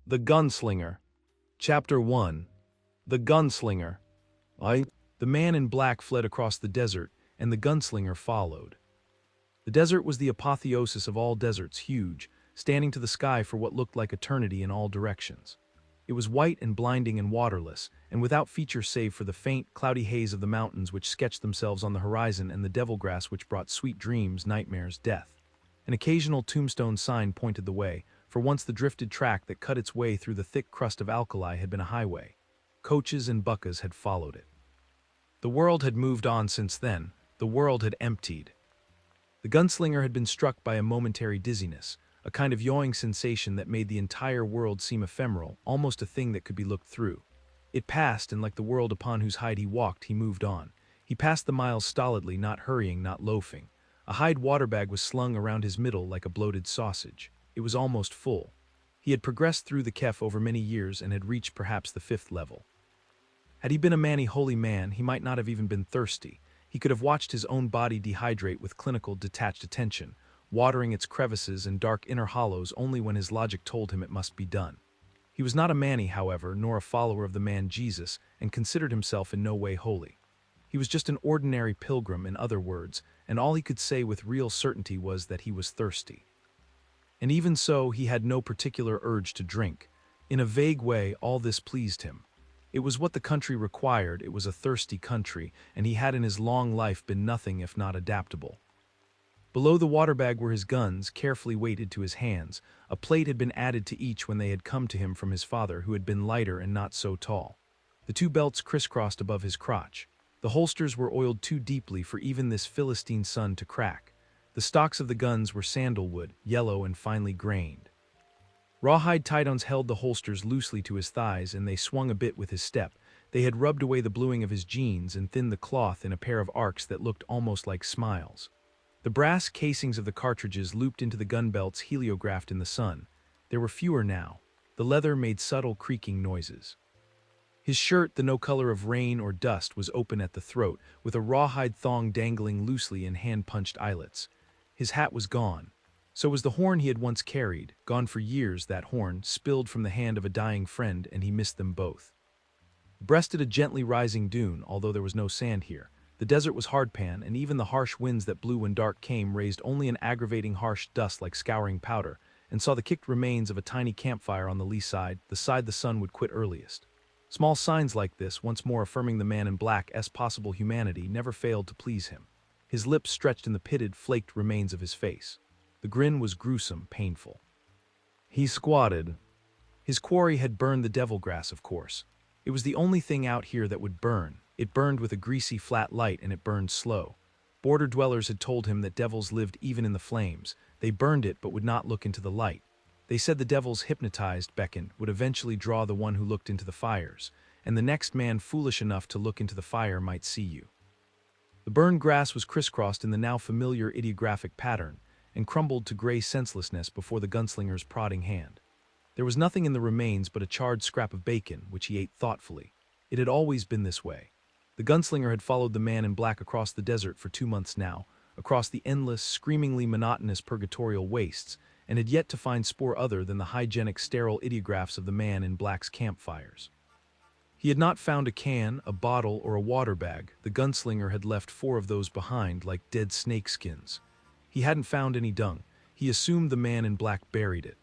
The Gunslinger. Chapter 1. The Gunslinger. The man in black fled across the desert, and the gunslinger followed. The desert was the apotheosis of all deserts, huge, standing to the sky for what looked like eternity in all directions. It was white and blinding and waterless, and without feature save for the faint, cloudy haze of the mountains which sketched themselves on the horizon and the devil grass which brought sweet dreams, nightmares, death. An occasional tombstone sign pointed the way, for once the drifted track that cut its way through the thick crust of alkali had been a highway. Coaches and buckas had followed it. The world had moved on since then. The world had emptied. The gunslinger had been struck by a momentary dizziness, a kind of yawing sensation that made the entire world seem ephemeral, almost a thing that could be looked through. It passed, and like the world upon whose hide he walked, he moved on. He passed the miles stolidly, not hurrying, not loafing. A hide water bag was slung around his middle like a bloated sausage. It was almost full. He had progressed through the kef over many years and had reached perhaps the 5th level. Had he been a manny holy man, he might not have even been thirsty. He could have watched his own body dehydrate with clinical, detached attention, watering its crevices and dark inner hollows only when his logic told him it must be done. He was not a manny, however, nor a follower of the man Jesus, and considered himself in no way holy. He was just an ordinary pilgrim, in other words, and all he could say with real certainty was that he was thirsty. And even so, he had no particular urge to drink. In a vague way, all this pleased him. It was what the country required. It was a thirsty country, and he had in his long life been nothing if not adaptable. Below the water bag were his guns, carefully weighted to his hands. A plate had been added to each when they had come to him from his father, who had been lighter and not so tall. The 2 belts crisscrossed above his crotch. The holsters were oiled too deeply for even this Philistine sun to crack. The stocks of the guns were sandalwood, yellow and finely grained. Rawhide tie-downs held the holsters loosely to his thighs, and they swung a bit with his step. They had rubbed away the bluing of his jeans and thinned the cloth in a pair of arcs that looked almost like smiles. The brass casings of the cartridges looped into the gun belts heliographed in the sun. There were fewer now. The leather made subtle creaking noises. His shirt, the no color of rain or dust, was open at the throat, with a rawhide thong dangling loosely in hand-punched eyelets. His hat was gone. So was the horn he had once carried, gone for years, that horn, spilled from the hand of a dying friend, and he missed them both. Breasted a gently rising dune, although there was no sand here. The desert was hardpan, and even the harsh winds that blew when dark came raised only an aggravating harsh dust like scouring powder, and saw the kicked remains of a tiny campfire on the lee side, the side the sun would quit earliest. Small signs like this, once more affirming the man in black's possible humanity, never failed to please him. His lips stretched in the pitted, flaked remains of his face. The grin was gruesome, painful. He squatted. His quarry had burned the devil grass, of course. It was the only thing out here that would burn. It burned with a greasy, flat light, and it burned slow. Border dwellers had told him that devils lived even in the flames. They burned it but would not look into the light. They said the devils, hypnotized, beckoned, would eventually draw the one who looked into the fires, and the next man foolish enough to look into the fire might see you. The burned grass was crisscrossed in the now familiar ideographic pattern, and crumbled to gray senselessness before the gunslinger's prodding hand. There was nothing in the remains but a charred scrap of bacon, which he ate thoughtfully. It had always been this way. The gunslinger had followed the man in black across the desert for 2 months now, across the endless, screamingly monotonous purgatorial wastes, and had yet to find spoor other than the hygienic, sterile ideographs of the man in black's campfires. He had not found a can, a bottle, or a water bag. The gunslinger had left 4 of those behind, like dead snakeskins. He hadn't found any dung. He assumed the man in black buried it.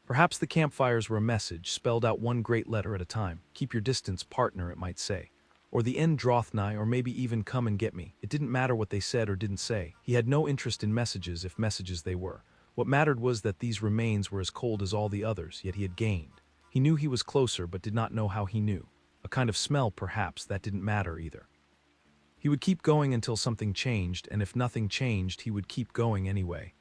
Perhaps the campfires were a message, spelled out one great letter at a time. Keep your distance, partner, it might say. Or the end draweth nigh, or maybe even come and get me. It didn't matter what they said or didn't say. He had no interest in messages, if messages they were. What mattered was that these remains were as cold as all the others, yet he had gained. He knew he was closer, but did not know how he knew. A kind of smell, perhaps, that didn't matter either. He would keep going until something changed, and if nothing changed, he would keep going anyway.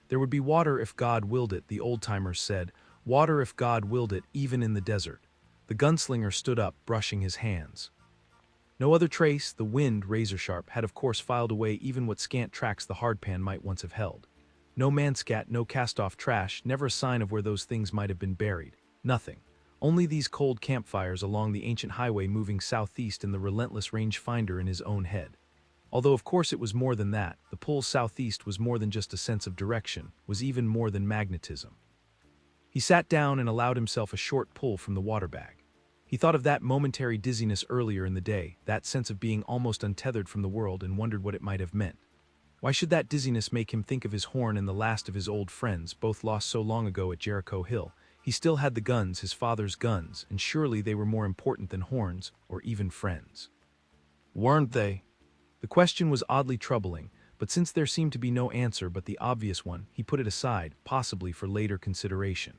There would be water if God willed it, the old-timers said. Water if God willed it, even in the desert. The gunslinger stood up, brushing his hands. No other trace. The wind, razor-sharp, had of course filed away even what scant tracks the hardpan might once have held. No manscat, no cast-off trash, never a sign of where those things might have been buried. Nothing. Only these cold campfires along the ancient highway moving southeast and the relentless rangefinder in his own head. Although of course it was more than that, the pull southeast was more than just a sense of direction, was even more than magnetism. He sat down and allowed himself a short pull from the water bag. He thought of that momentary dizziness earlier in the day, that sense of being almost untethered from the world, and wondered what it might have meant. Why should that dizziness make him think of his horn and the last of his old friends, both lost so long ago at Jericho Hill? He still had the guns, his father's guns, and surely they were more important than horns, or even friends. Weren't they? The question was oddly troubling, but since there seemed to be no answer but the obvious one, he put it aside, possibly for later consideration.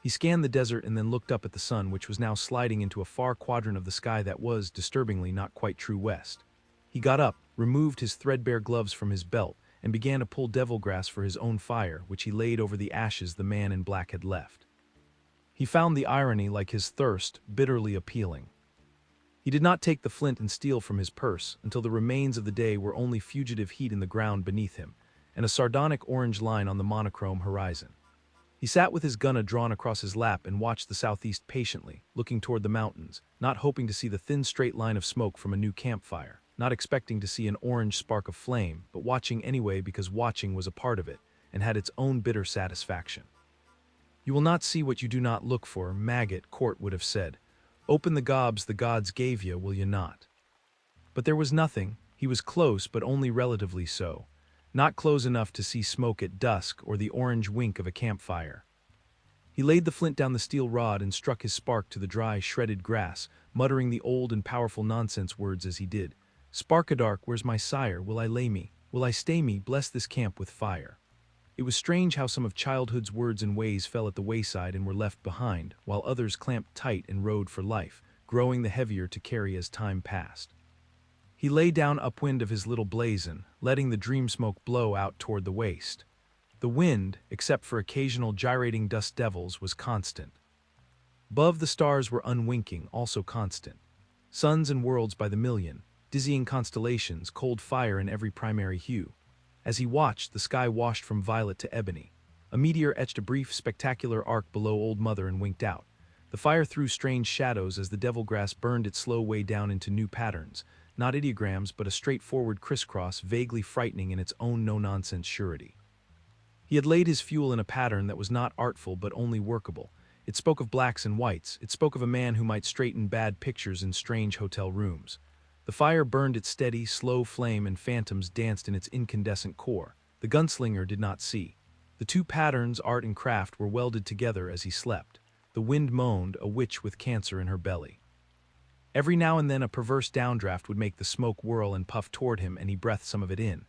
He scanned the desert and then looked up at the sun, which was now sliding into a far quadrant of the sky that was, disturbingly, not quite true west. He got up, removed his threadbare gloves from his belt, and began to pull devilgrass for his own fire, which he laid over the ashes the man in black had left. He found the irony, like his thirst, bitterly appealing. He did not take the flint and steel from his purse until the remains of the day were only fugitive heat in the ground beneath him, and a sardonic orange line on the monochrome horizon. He sat with his gun drawn across his lap and watched the southeast patiently, looking toward the mountains, not hoping to see the thin straight line of smoke from a new campfire, not expecting to see an orange spark of flame, but watching anyway because watching was a part of it, and had its own bitter satisfaction. "You will not see what you do not look for," Maggot Court would have said. "Open the gobs the gods gave you, will you not?" But there was nothing. He was close, but only relatively so. Not close enough to see smoke at dusk or the orange wink of a campfire. He laid the flint down the steel rod and struck his spark to the dry, shredded grass, muttering the old and powerful nonsense words as he did. "Sparkadark, where's my sire? Will I lay me? Will I stay me? Bless this camp with fire." It was strange how some of childhood's words and ways fell at the wayside and were left behind, while others clamped tight and rode for life, growing the heavier to carry as time passed. He lay down upwind of his little blazon, letting the dream smoke blow out toward the waist. The wind, except for occasional gyrating dust devils, was constant. Above the stars were unwinking, also constant. Suns and worlds by the million, dizzying constellations, cold fire in every primary hue. As he watched, the sky washed from violet to ebony. A meteor etched a brief, spectacular arc below Old Mother and winked out. The fire threw strange shadows as the devilgrass burned its slow way down into new patterns, not ideograms but a straightforward crisscross, vaguely frightening in its own no-nonsense surety. He had laid his fuel in a pattern that was not artful but only workable. It spoke of blacks and whites. It spoke of a man who might straighten bad pictures in strange hotel rooms. The fire burned its steady, slow flame and phantoms danced in its incandescent core. The gunslinger did not see. The two patterns, art and craft, were welded together as he slept. The wind moaned, a witch with cancer in her belly. Every now and then a perverse downdraft would make the smoke whirl and puff toward him, and he breathed some of it in.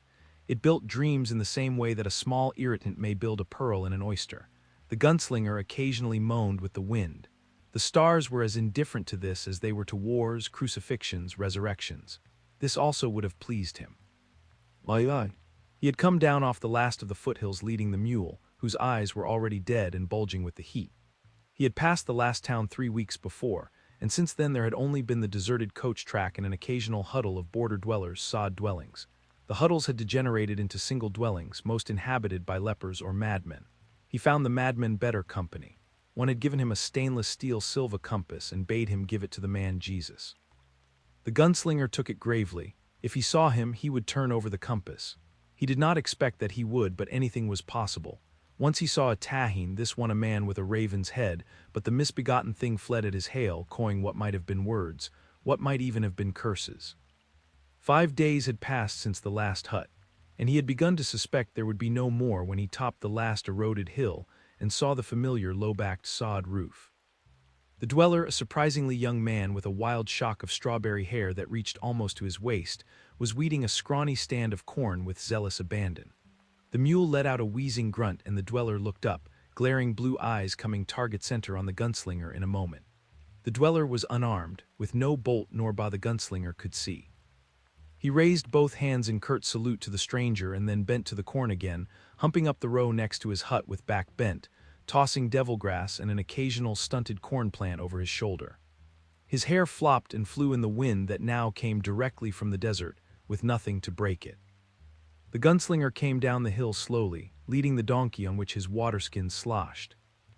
It built dreams in the same way that a small irritant may build a pearl in an oyster. The gunslinger occasionally moaned with the wind. The stars were as indifferent to this as they were to wars, crucifixions, resurrections. This also would have pleased him. Aye. He had come down off the last of the foothills leading the mule, whose eyes were already dead and bulging with the heat. He had passed the last town 3 weeks before, and since then there had only been the deserted coach track and an occasional huddle of border dwellers, sod dwellings. The huddles had degenerated into single dwellings, most inhabited by lepers or madmen. He found the madmen better company. One had given him a stainless steel Silva compass and bade him give it to the man Jesus. The gunslinger took it gravely. If he saw him, he would turn over the compass. He did not expect that he would, but anything was possible. Once he saw a tahine, this one a man with a raven's head, but the misbegotten thing fled at his hail, cawing what might have been words, what might even have been curses. 5 days had passed since the last hut, and he had begun to suspect there would be no more when he topped the last eroded hill and saw the familiar low-backed sod roof. The dweller, a surprisingly young man with a wild shock of strawberry hair that reached almost to his waist, was weeding a scrawny stand of corn with zealous abandon. The mule let out a wheezing grunt and the dweller looked up, glaring blue eyes coming target center on the gunslinger in a moment. The dweller was unarmed, with no bolt nor bar the gunslinger could see. He raised both hands in curt salute to the stranger and then bent to the corn again, humping up the row next to his hut with back bent, tossing devilgrass and an occasional stunted corn plant over his shoulder. His hair flopped and flew in the wind that now came directly from the desert, with nothing to break it. The gunslinger came down the hill slowly, leading the donkey on which his waterskin sloshed.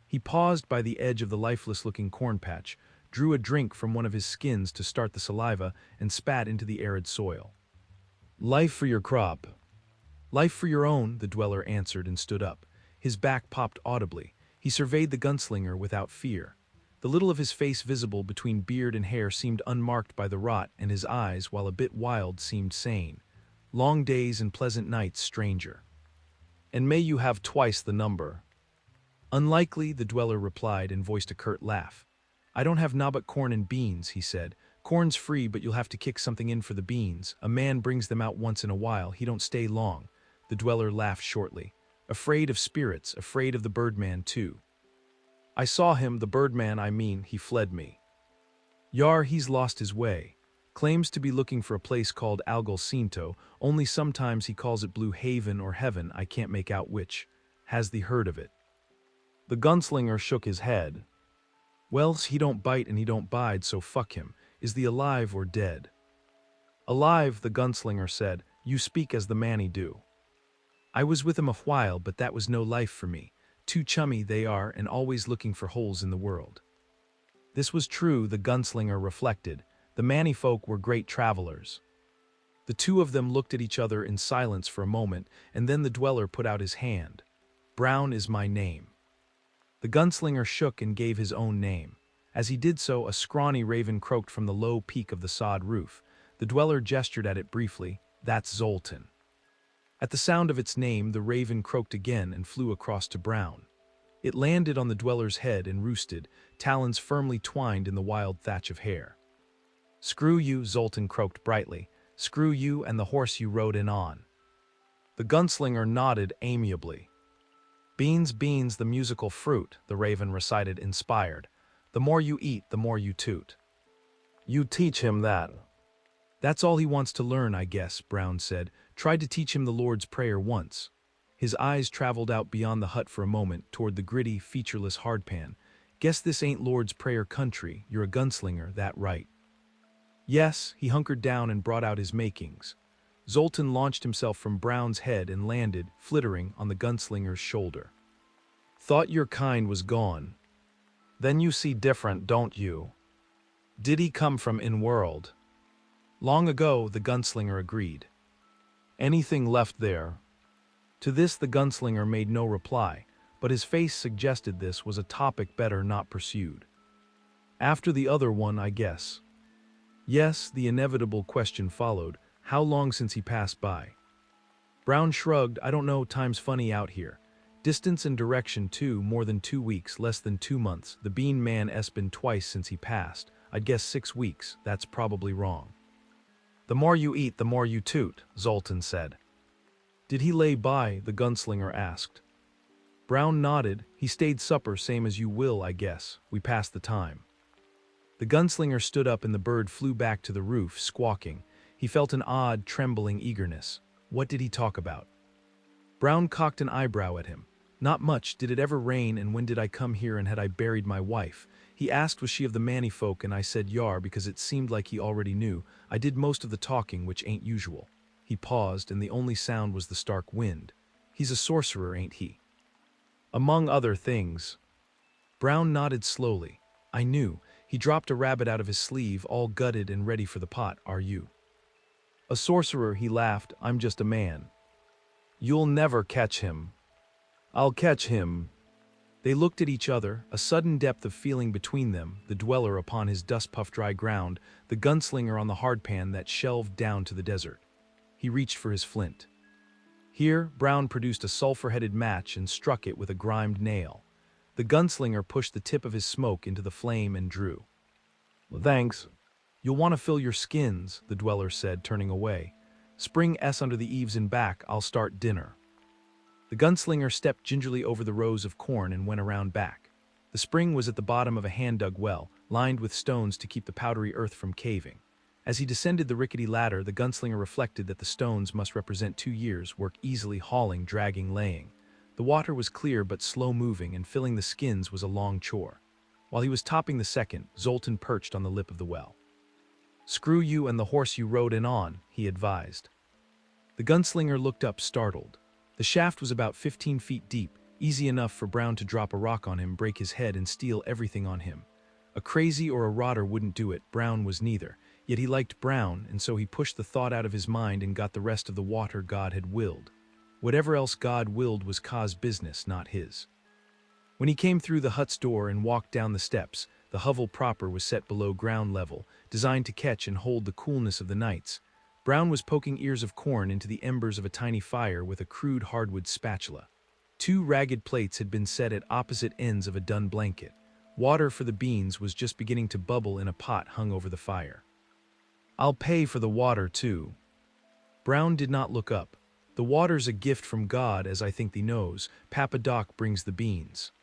He paused by the edge of the lifeless-looking corn patch, drew a drink from one of his skins to start the saliva, and spat into the arid soil. "Life for your crop." "Life for your own," the dweller answered and stood up. His back popped audibly. He surveyed the gunslinger without fear. The little of his face visible between beard and hair seemed unmarked by the rot, and his eyes, while a bit wild, seemed sane. Long days and pleasant nights, stranger. And may you have twice the number. Unlikely, the dweller replied and voiced a curt laugh. I don't have nobbut corn and beans, he said. Corn's free, but you'll have to kick something in for the beans. A man brings them out once in a while, he don't stay long. The dweller laughed shortly. Afraid of spirits, afraid of the birdman too. I saw him, the birdman I mean, he fled me. Yar, he's lost his way. Claims to be looking for a place called Algolcinto, only sometimes he calls it Blue Haven or Heaven, I can't make out which. Has thee heard of it? The gunslinger shook his head. Wells, he don't bite and he don't bide, so fuck him. Is thee alive or dead? Alive, the gunslinger said. You speak as the manny do. I was with him a while, but that was no life for me. Too chummy they are, and always looking for holes in the world. This was true, the gunslinger reflected. The manny folk were great travelers. The two of them looked at each other in silence for a moment, and then the dweller put out his hand. Brown is my name. The gunslinger shook and gave his own name. As he did so, a scrawny raven croaked from the low peak of the sod roof. The dweller gestured at it briefly. That's Zoltan. At the sound of its name, the raven croaked again and flew across to Brown. It landed on the dweller's head and roosted, talons firmly twined in the wild thatch of hair. Screw you, Zoltan croaked brightly. Screw you and the horse you rode in on. The gunslinger nodded amiably. Beans, beans, the musical fruit, the raven recited inspired. The more you eat, the more you toot. You teach him that. That's all he wants to learn, I guess, Brown said. Tried to teach him the Lord's Prayer once. His eyes traveled out beyond the hut for a moment, toward the gritty, featureless hardpan. Guess this ain't Lord's Prayer country, you're a gunslinger, that right? Yes, he hunkered down and brought out his makings. Zoltan launched himself from Brown's head and landed, flittering, on the gunslinger's shoulder. Thought your kind was gone. Then you see different, don't you? Did he come from in-world? Long ago, the gunslinger agreed. Anything left there? To this the gunslinger made no reply, but his face suggested this was a topic better not pursued. After the other one, I guess. Yes, the inevitable question followed. How long since he passed by? Brown shrugged. I don't know, time's funny out here. Distance and direction too, more than 2 weeks, less than 2 months. The bean man been twice since he passed. I'd guess 6 weeks, that's probably wrong. The more you eat, the more you toot, Zoltan said. Did he lay by? The gunslinger asked. Brown nodded. He stayed supper, same as you will, I guess. We passed the time. The gunslinger stood up and the bird flew back to the roof, squawking. He felt an odd, trembling eagerness. What did he talk about? Brown cocked an eyebrow at him. Not much. Did it ever rain, and when did I come here, and had I buried my wife? He asked was she of the manny folk, and I said yar because it seemed like he already knew. I did most of the talking, which ain't usual. He paused, and the only sound was the stark wind. He's a sorcerer, ain't he? Among other things. Brown nodded slowly. I knew. He dropped a rabbit out of his sleeve, all gutted and ready for the pot. Are you? A sorcerer, he laughed. I'm just a man. You'll never catch him. I'll catch him. They looked at each other, a sudden depth of feeling between them, the dweller upon his dust-puffed dry ground, the gunslinger on the hardpan that shelved down to the desert. He reached for his flint. Here, Brown produced a sulfur-headed match and struck it with a grimed nail. The gunslinger pushed the tip of his smoke into the flame and drew. Thanks. You'll want to fill your skins, the dweller said, turning away. Spring under the eaves and back, I'll start dinner. The gunslinger stepped gingerly over the rows of corn and went around back. The spring was at the bottom of a hand-dug well, lined with stones to keep the powdery earth from caving. As he descended the rickety ladder, the gunslinger reflected that the stones must represent 2 years' work easily hauling, dragging, laying. The water was clear but slow-moving, and filling the skins was a long chore. While he was topping the second, Zoltan perched on the lip of the well. Screw you and the horse you rode in on, he advised. The gunslinger looked up, startled. The shaft was about 15 feet deep, easy enough for Brown to drop a rock on him, break his head, and steal everything on him. A crazy or a rotter wouldn't do it. Brown was neither. Yet he liked Brown, and so he pushed the thought out of his mind and got the rest of the water God had willed. Whatever else God willed was Ka's business, not his. When he came through the hut's door and walked down the steps, the hovel proper was set below ground level, designed to catch and hold the coolness of the nights. Brown was poking ears of corn into the embers of a tiny fire with a crude hardwood spatula. 2 ragged plates had been set at opposite ends of a dun blanket. Water for the beans was just beginning to bubble in a pot hung over the fire. "I'll pay for the water, too." Brown did not look up. "The water's a gift from God, as I think thee knows. Papa Doc brings the beans."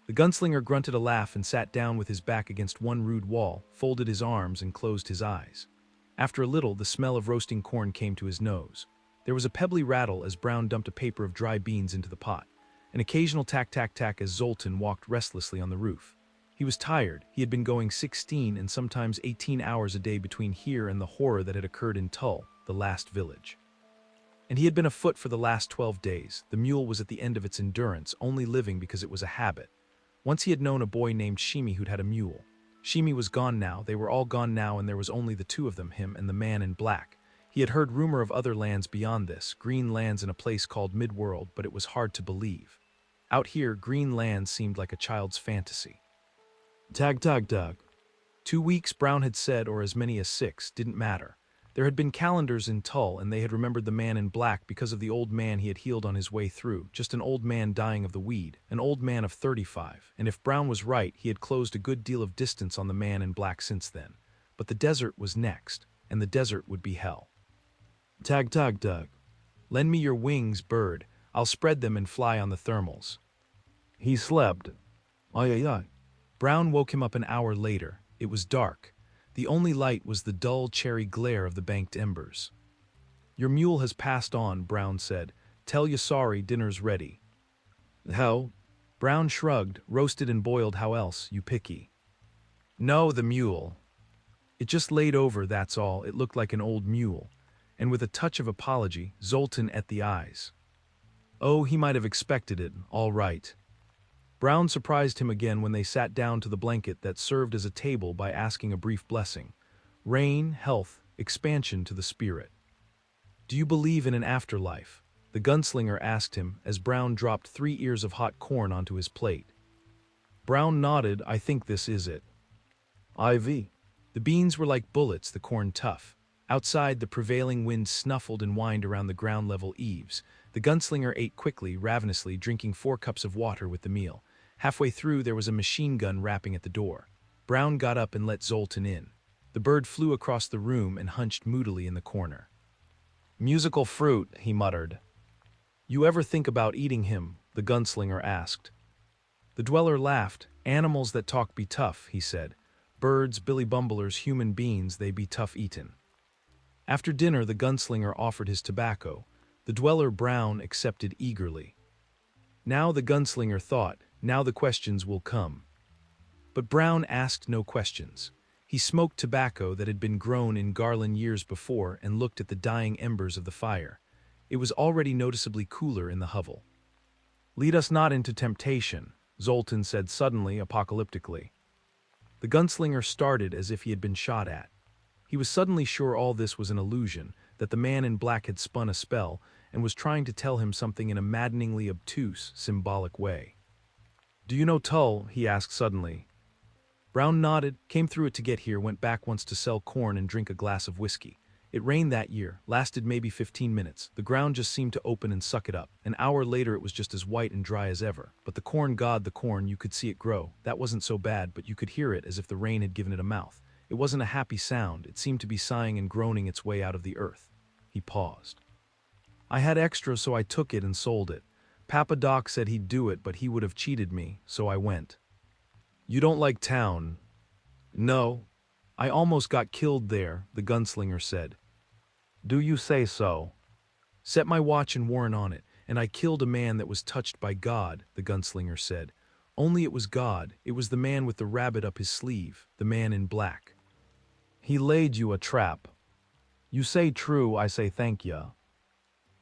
The gunslinger grunted a laugh and sat down with his back against one rude wall, folded his arms, and closed his eyes. After a little, the smell of roasting corn came to his nose. There was a pebbly rattle as Brown dumped a paper of dry beans into the pot. An occasional tack-tack-tack as Zoltan walked restlessly on the roof. He was tired. He had been going 16 and sometimes 18 hours a day between here and the horror that had occurred in Tull, the last village. And he had been afoot for the last 12 days. The mule was at the end of its endurance, only living because it was a habit. Once he had known a boy named Shimi who'd had a mule. Shimi was gone now, they were all gone now, and there was only the 2 of them, him and the man in black. He had heard rumor of other lands beyond this, green lands in a place called Midworld, but it was hard to believe. Out here, green lands seemed like a child's fantasy. Tag, tag, tag. 2 weeks, Brown had said, or as many as 6, didn't matter. There had been calendars in Tull, and they had remembered the man in black because of the old man he had healed on his way through, just an old man dying of the weed, an old man of 35, and if Brown was right, he had closed a good deal of distance on the man in black since then. But the desert was next, and the desert would be hell. Tag, tag, tag. Lend me your wings, bird. I'll spread them and fly on the thermals. He slept. Ay, ay, ay. Brown woke him up an hour later. It was dark. The only light was the dull cherry glare of the banked embers. "Your mule has passed on," Brown said. "Tell you sorry, dinner's ready." "How?" Brown shrugged. "Roasted and boiled, how else, you picky." "No, the mule. It just laid over, that's all. It looked like an old mule." And with a touch of apology, Zoltan at the eyes. "Oh, he might have expected it, all right." Brown surprised him again when they sat down to the blanket that served as a table by asking a brief blessing. Rain, health, expansion to the spirit. "Do you believe in an afterlife?" the gunslinger asked him as Brown dropped 3 ears of hot corn onto his plate. Brown nodded. "I think this is it." IV. The beans were like bullets, the corn tough. Outside, the prevailing wind snuffled and whined around the ground-level eaves. The gunslinger ate quickly, ravenously, drinking 4 cups of water with the meal. Halfway through, there was a machine gun rapping at the door. Brown got up and let Zoltan in. The bird flew across the room and hunched moodily in the corner. "Musical fruit," he muttered. "You ever think about eating him?" the gunslinger asked. The dweller laughed. "Animals that talk be tough," he said. "Birds, billy bumblers, human beings, they be tough eaten." After dinner, the gunslinger offered his tobacco. The dweller Brown accepted eagerly. Now the gunslinger thought, now the questions will come. But Brown asked no questions. He smoked tobacco that had been grown in Garland years before and looked at the dying embers of the fire. It was already noticeably cooler in the hovel. "Lead us not into temptation," Zoltan said suddenly, apocalyptically. The gunslinger started as if he had been shot at. He was suddenly sure all this was an illusion, that the man in black had spun a spell and was trying to tell him something in a maddeningly obtuse, symbolic way. "Do you know Tull?" he asked suddenly. Brown nodded, "Came through it to get here, went back once to sell corn and drink a glass of whiskey. It rained that year, lasted maybe 15 minutes. The ground just seemed to open and suck it up. An hour later it was just as white and dry as ever. But the corn, the corn, you could see it grow. That wasn't so bad, but you could hear it as if the rain had given it a mouth. It wasn't a happy sound, it seemed to be sighing and groaning its way out of the earth." He paused. "I had extra, so I took it and sold it. Papa Doc said he'd do it, but he would have cheated me, so I went." "You don't like town?" "No. I almost got killed there," the gunslinger said. "Do you say so?" "Set my watch and warrant on it, and I killed a man that was touched by God," the gunslinger said. "Only it was God, it was the man with the rabbit up his sleeve, the man in black. He laid you a trap. You say true, I say thank ya."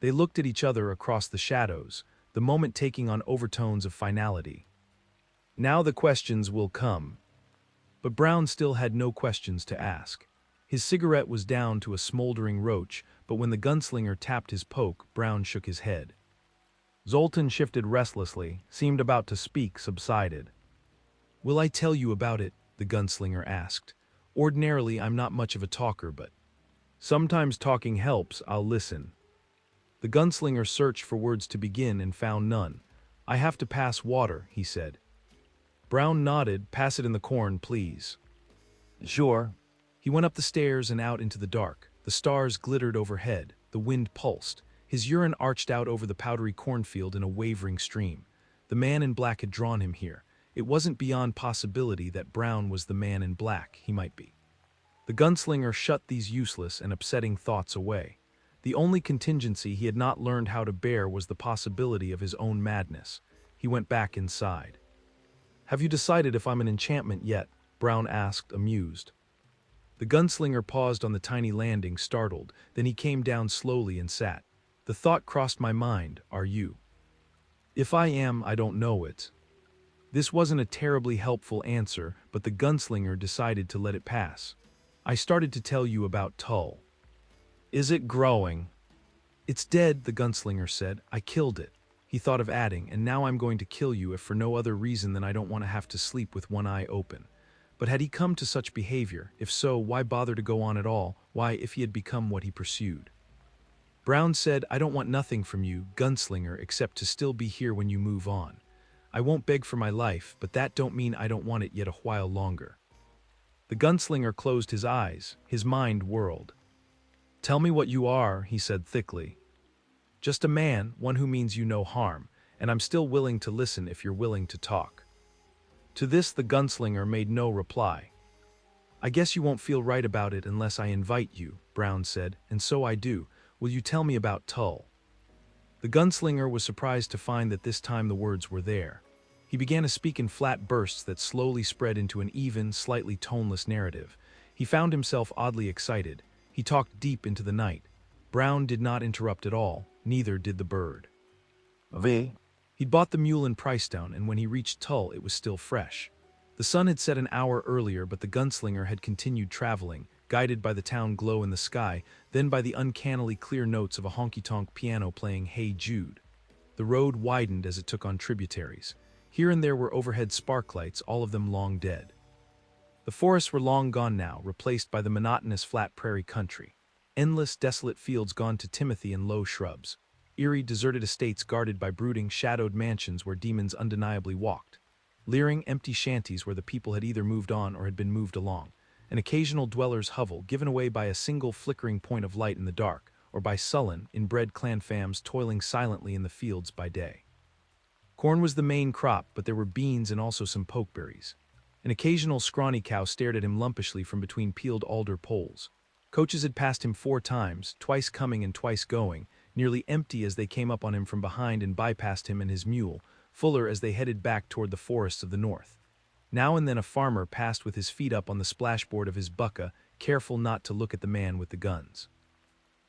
They looked at each other across the shadows, the moment taking on overtones of finality. "Now the questions will come." But Brown still had no questions to ask. His cigarette was down to a smoldering roach, but when the gunslinger tapped his poke, Brown shook his head. Zoltan shifted restlessly, seemed about to speak, subsided. "Will I tell you about it?" the gunslinger asked. "Ordinarily, I'm not much of a talker, but sometimes talking helps. I'll listen." The gunslinger searched for words to begin and found none. "I have to pass water," he said. Brown nodded. "Pass it in the corn, please." Sure. He went up the stairs and out into the dark. The stars glittered overhead. The wind pulsed. His urine arched out over the powdery cornfield in a wavering stream. The man in black had drawn him here. It wasn't beyond possibility that Brown was the man in black. He might be. The gunslinger shut these useless and upsetting thoughts away. The only contingency he had not learned how to bear was the possibility of his own madness. He went back inside. "Have you decided if I'm an enchantment yet?" Brown asked, amused. The gunslinger paused on the tiny landing, startled. Then he came down slowly and sat. "The thought crossed my mind, are you?" "If I am, I don't know it." This wasn't a terribly helpful answer, but the gunslinger decided to let it pass. "I started to tell you about Tull." "Is it growing?" "It's dead," the gunslinger said. "I killed it." He thought of adding, "And now I'm going to kill you if for no other reason than I don't want to have to sleep with one eye open." But had he come to such behavior? If so, why bother to go on at all? Why, if he had become what he pursued? Brown said, "I don't want nothing from you, gunslinger, except to still be here when you move on. I won't beg for my life, but that don't mean I don't want it yet a while longer." The gunslinger closed his eyes. His mind whirled. "Tell me what you are," he said thickly. "Just a man, one who means you no harm, and I'm still willing to listen if you're willing to talk." To this the gunslinger made no reply. "I guess you won't feel right about it unless I invite you," Brown said, "and so I do. Will you tell me about Tull?" The gunslinger was surprised to find that this time the words were there. He began to speak in flat bursts that slowly spread into an even, slightly toneless narrative. He found himself oddly excited. He talked deep into the night. Brown did not interrupt at all, neither did the bird. He'd bought the mule in Pricetown, and when he reached Tull, it was still fresh. The sun had set an hour earlier, but the gunslinger had continued traveling, guided by the town glow in the sky, then by the uncannily clear notes of a honky-tonk piano playing Hey Jude. The road widened as it took on tributaries. Here and there were overhead sparklights, all of them long dead. The forests were long gone now, replaced by the monotonous flat prairie country. Endless, desolate fields gone to timothy and low shrubs. Eerie, deserted estates guarded by brooding, shadowed mansions where demons undeniably walked. Leering, empty shanties where the people had either moved on or had been moved along. An occasional dweller's hovel given away by a single flickering point of light in the dark, or by sullen, inbred clan fams toiling silently in the fields by day. Corn was the main crop, but there were beans and also some pokeberries. An occasional scrawny cow stared at him lumpishly from between peeled alder poles. Coaches had passed him 4 times, twice coming and twice going, nearly empty as they came up on him from behind and bypassed him and his mule, fuller as they headed back toward the forests of the north. Now and then a farmer passed with his feet up on the splashboard of his bucka, careful not to look at the man with the guns.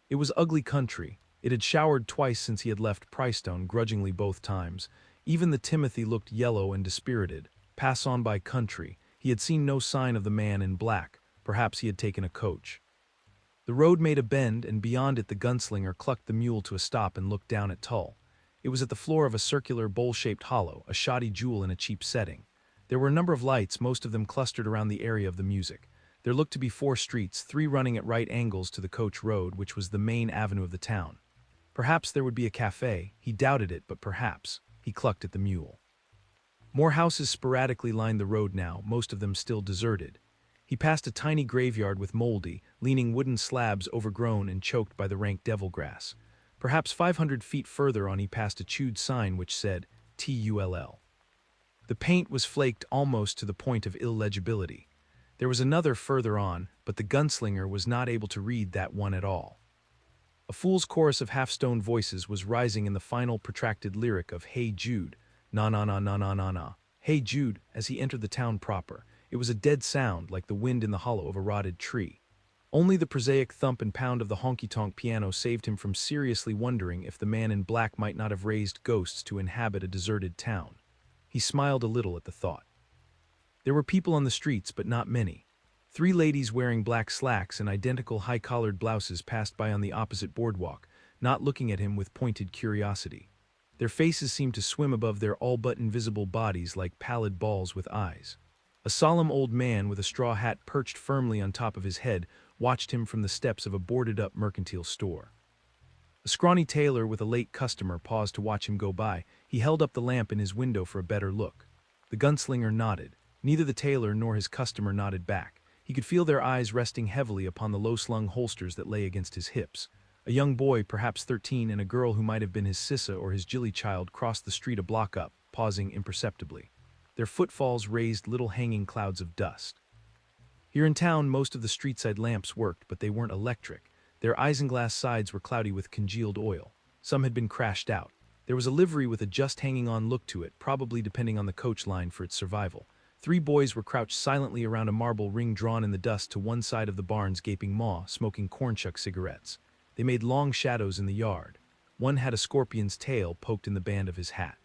It was ugly country. It had showered twice since he had left Pricetown, grudgingly both times. Even the timothy looked yellow and dispirited. Pass on by country. He had seen no sign of the man in black. Perhaps he had taken a coach. The road made a bend, and beyond it the gunslinger clucked the mule to a stop and looked down at Tull. It was at the floor of a circular, bowl-shaped hollow, a shoddy jewel in a cheap setting. There were a number of lights, most of them clustered around the area of the music. There looked to be 4 streets, 3 running at right angles to the coach road, which was the main avenue of the town. Perhaps there would be a cafe. He doubted it, but perhaps. He clucked at the mule. More houses sporadically lined the road now, most of them still deserted. He passed a tiny graveyard with moldy, leaning wooden slabs overgrown and choked by the rank devil grass. Perhaps 500 feet further on he passed a chewed sign which said, Tull. The paint was flaked almost to the point of illegibility. There was another further on, but the gunslinger was not able to read that one at all. A fool's chorus of half-stoned voices was rising in the final protracted lyric of Hey Jude, na na na na na na na. Hey Jude, as he entered the town proper. It was a dead sound, like the wind in the hollow of a rotted tree. Only the prosaic thump and pound of the honky-tonk piano saved him from seriously wondering if the man in black might not have raised ghosts to inhabit a deserted town. He smiled a little at the thought. There were people on the streets, but not many. 3 ladies wearing black slacks and identical high-collared blouses passed by on the opposite boardwalk, not looking at him with pointed curiosity. Their faces seemed to swim above their all-but-invisible bodies like pallid balls with eyes. A solemn old man with a straw hat perched firmly on top of his head watched him from the steps of a boarded-up mercantile store. A scrawny tailor with a late customer paused to watch him go by. He held up the lamp in his window for a better look. The gunslinger nodded. Neither the tailor nor his customer nodded back. He could feel their eyes resting heavily upon the low-slung holsters that lay against his hips. A young boy, perhaps 13, and a girl who might have been his sissa or his jilly child crossed the street a block up, pausing imperceptibly. Their footfalls raised little hanging clouds of dust. Here in town, most of the street-side lamps worked, but they weren't electric. Their isinglass sides were cloudy with congealed oil. Some had been crashed out. There was a livery with a just-hanging-on look to it, probably depending on the coach line for its survival. 3 boys were crouched silently around a marble ring drawn in the dust to one side of the barn's gaping maw, smoking cornshuck cigarettes. They made long shadows in the yard. One had a scorpion's tail poked in the band of his hat.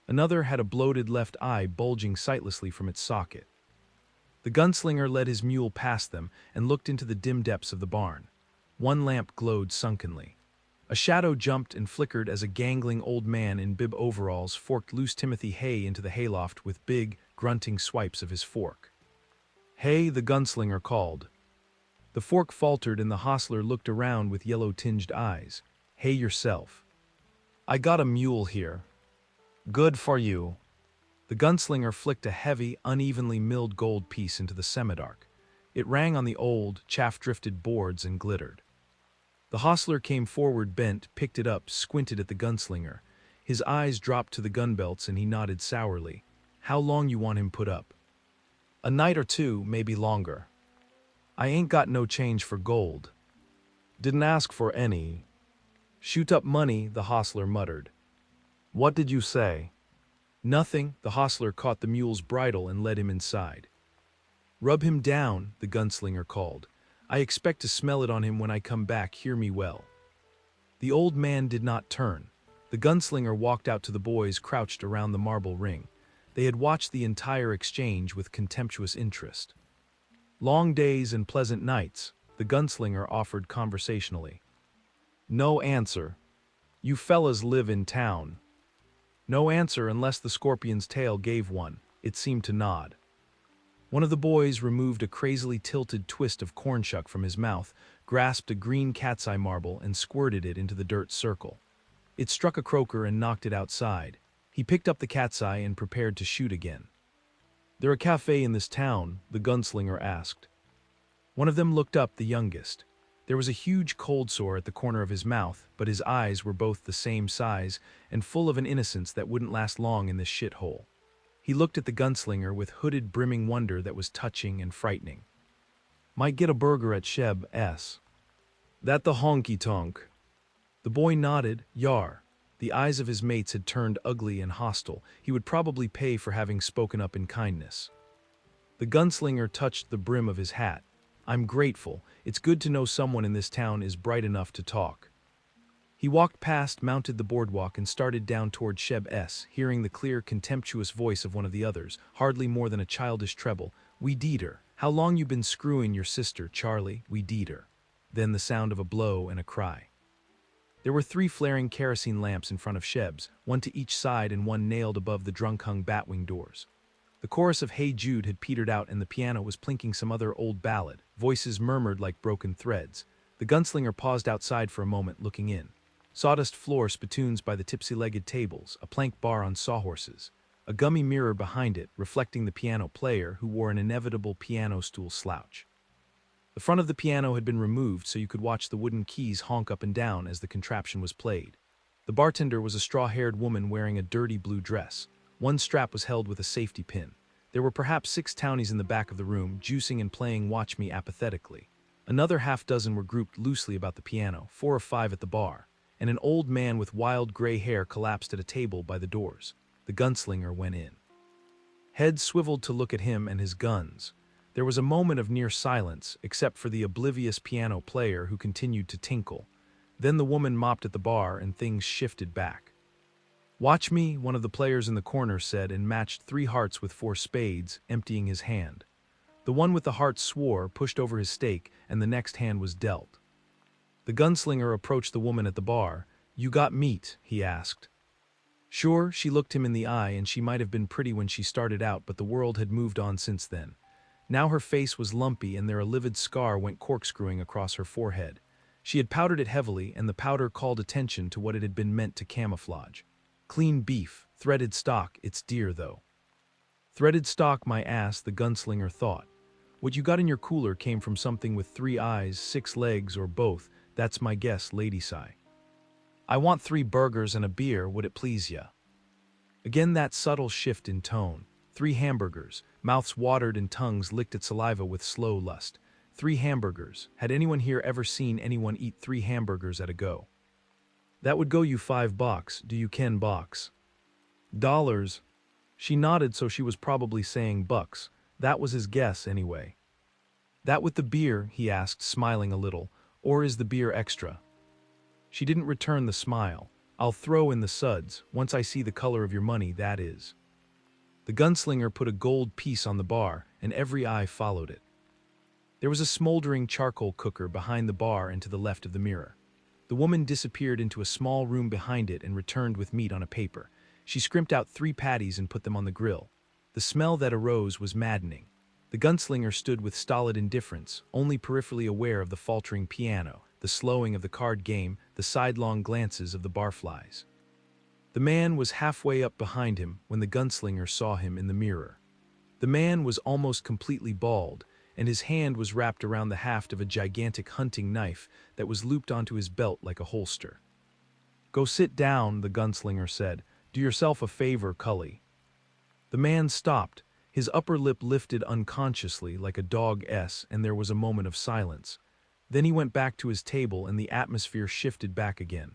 Another had a bloated left eye bulging sightlessly from its socket. The gunslinger led his mule past them and looked into the dim depths of the barn. One lamp glowed sunkenly. A shadow jumped and flickered as a gangling old man in bib overalls forked loose Timothy hay into the hayloft with big, grunting swipes of his fork. "Hay," the gunslinger called. The fork faltered and the hostler looked around with yellow-tinged eyes. "Hay yourself." "I got a mule here." "Good for you." The gunslinger flicked a heavy, unevenly milled gold piece into the semidark. It rang on the old, chaff-drifted boards and glittered. The hostler came forward bent, picked it up, squinted at the gunslinger. His eyes dropped to the gun belts and he nodded sourly. "How long you want him put up?" "A night or 2, maybe longer." "I ain't got no change for gold." "Didn't ask for any." "Shoot up money," the hostler muttered. "What did you say?" "Nothing." The hostler caught the mule's bridle and led him inside. "Rub him down," the gunslinger called. "I expect to smell it on him when I come back, hear me well." The old man did not turn. The gunslinger walked out to the boys crouched around the marble ring. They had watched the entire exchange with contemptuous interest. "Long days and pleasant nights," the gunslinger offered conversationally. No answer. "You fellas live in town." No answer unless the scorpion's tail gave one. It seemed to nod. One of the boys removed a crazily tilted twist of cornshuck from his mouth, grasped a green cat's eye marble and squirted it into the dirt circle. It struck a croaker and knocked it outside. He picked up the cat's eye and prepared to shoot again. "There a cafe in this town?" the gunslinger asked. One of them looked up, the youngest. There was a huge cold sore at the corner of his mouth, but his eyes were both the same size and full of an innocence that wouldn't last long in this shithole. He looked at the gunslinger with hooded, brimming wonder that was touching and frightening. "Might get a burger at Sheb S. That the honky-tonk?" The boy nodded. "Yar." The eyes of his mates had turned ugly and hostile. He would probably pay for having spoken up in kindness. The gunslinger touched the brim of his hat. "I'm grateful. It's good to know someone in this town is bright enough to talk." He walked past, mounted the boardwalk, and started down toward Sheb S., hearing the clear, contemptuous voice of one of the others, hardly more than a childish treble. "We deed her. How long you been screwing your sister, Charlie? We deed her." Then the sound of a blow and a cry. There were 3 flaring kerosene lamps in front of Sheb's, one to each side and one nailed above the drunk-hung batwing doors. The chorus of "Hey Jude" had petered out and the piano was plinking some other old ballad. Voices murmured like broken threads. The gunslinger paused outside for a moment, looking in. Sawdust floor spittoons by the tipsy-legged tables, a plank bar on sawhorses, a gummy mirror behind it reflecting the piano player who wore an inevitable piano stool slouch. The front of the piano had been removed so you could watch the wooden keys honk up and down as the contraption was played. The bartender was a straw-haired woman wearing a dirty blue dress. One strap was held with a safety pin. There were perhaps 6 townies in the back of the room, juicing and playing Watch Me apathetically. Another half-dozen were grouped loosely about the piano, 4 or 5 at the bar, and an old man with wild gray hair collapsed at a table by the doors. The gunslinger went in. Heads swiveled to look at him and his guns. There was a moment of near silence, except for the oblivious piano player who continued to tinkle. Then the woman mopped at the bar and things shifted back. "Watch me," one of the players in the corner said, and matched 3 hearts with 4 spades, emptying his hand. The one with the heart swore, pushed over his stake, and the next hand was dealt. The gunslinger approached the woman at the bar. "You got meat?" he asked. Sure, she looked him in the eye and she might have been pretty when she started out, but the world had moved on since then. Now her face was lumpy and there a livid scar went corkscrewing across her forehead. She had powdered it heavily and the powder called attention to what it had been meant to camouflage. Clean beef, threaded stock, it's dear though. Threaded stock, my ass, the gunslinger thought. What you got in your cooler came from something with 3 eyes, 6 legs, or both, that's my guess, Lady Sigh. I want 3 burgers and a beer, would it please ya? Again that subtle shift in tone. 3 hamburgers, mouths watered and tongues licked at saliva with slow lust. 3 hamburgers. Had anyone here ever seen anyone eat 3 hamburgers at a go? That would go you $5, do you ken box? Dollars. She nodded, so she was probably saying bucks. That was his guess, anyway. That with the beer, he asked, smiling a little, or is the beer extra? She didn't return the smile. I'll throw in the suds, once I see the color of your money, that is. The gunslinger put a gold piece on the bar, and every eye followed it. There was a smoldering charcoal cooker behind the bar and to the left of the mirror. The woman disappeared into a small room behind it and returned with meat on a paper. She scrimped out 3 patties and put them on the grill. The smell that arose was maddening. The gunslinger stood with stolid indifference, only peripherally aware of the faltering piano, the slowing of the card game, the sidelong glances of the barflies. The man was halfway up behind him when the gunslinger saw him in the mirror. The man was almost completely bald, and his hand was wrapped around the haft of a gigantic hunting knife that was looped onto his belt like a holster. Go sit down, the gunslinger said. Do yourself a favor, Cully. The man stopped, his upper lip lifted unconsciously like a dog S, and there was a moment of silence. Then he went back to his table and the atmosphere shifted back again.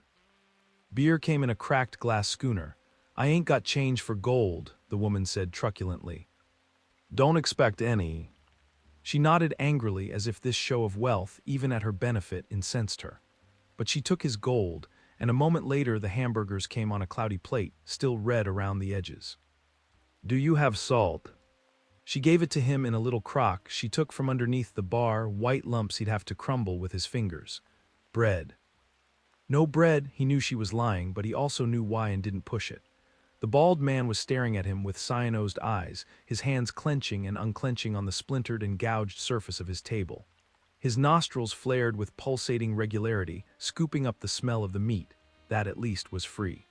Beer came in a cracked glass schooner. I ain't got change for gold, the woman said truculently. Don't expect any. She nodded angrily as if this show of wealth, even at her benefit, incensed her. But she took his gold, and a moment later the hamburgers came on a cloudy plate, still red around the edges. Do you have salt? She gave it to him in a little crock she took from underneath the bar, white lumps he'd have to crumble with his fingers. Bread. No bread, he knew she was lying, but he also knew why and didn't push it. The bald man was staring at him with cyanosed eyes, his hands clenching and unclenching on the splintered and gouged surface of his table. His nostrils flared with pulsating regularity, scooping up the smell of the meat. That at least was free.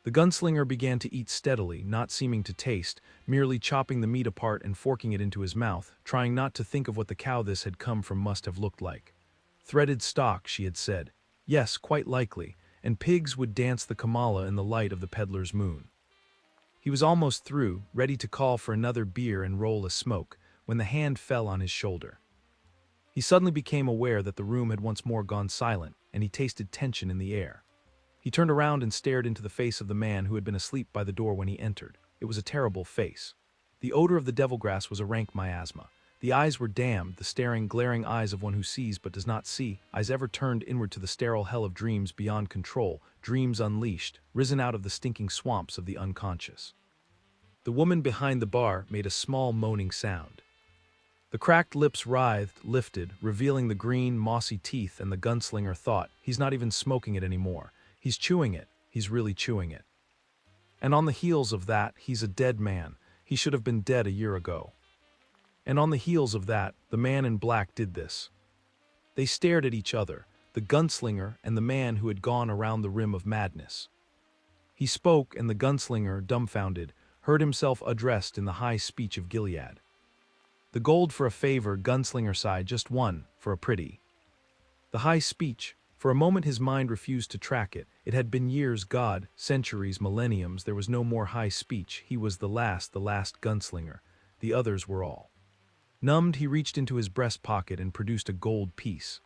The gunslinger began to eat steadily, not seeming to taste, merely chopping the meat apart and forking it into his mouth, trying not to think of what the cow this had come from must have looked like. Threaded stock, she had said. Yes, quite likely, and pigs would dance the Kamala in the light of the peddler's moon. He was almost through, ready to call for another beer and roll a smoke, when the hand fell on his shoulder. He suddenly became aware that the room had once more gone silent, and he tasted tension in the air. He turned around and stared into the face of the man who had been asleep by the door when he entered. It was a terrible face. The odor of the devilgrass was a rank miasma. The eyes were damned, the staring, glaring eyes of one who sees but does not see, eyes ever turned inward to the sterile hell of dreams beyond control, dreams unleashed, risen out of the stinking swamps of the unconscious. The woman behind the bar made a small moaning sound. The cracked lips writhed, lifted, revealing the green, mossy teeth, and the gunslinger thought, he's not even smoking it anymore. He's chewing it. He's really chewing it. And on the heels of that, he's a dead man. He should have been dead a year ago. And on the heels of that, the man in black did this. They stared at each other, the gunslinger and the man who had gone around the rim of madness. He spoke, and the gunslinger, dumbfounded, heard himself addressed in the high speech of Gilead. The gold for a favor, gunslinger sighed, just one, for a pretty. The high speech. For a moment his mind refused to track it. It had been years, God, centuries, millenniums. There was no more high speech. He was the last gunslinger. The others were all. Numbed, he reached into his breast pocket and produced a gold piece.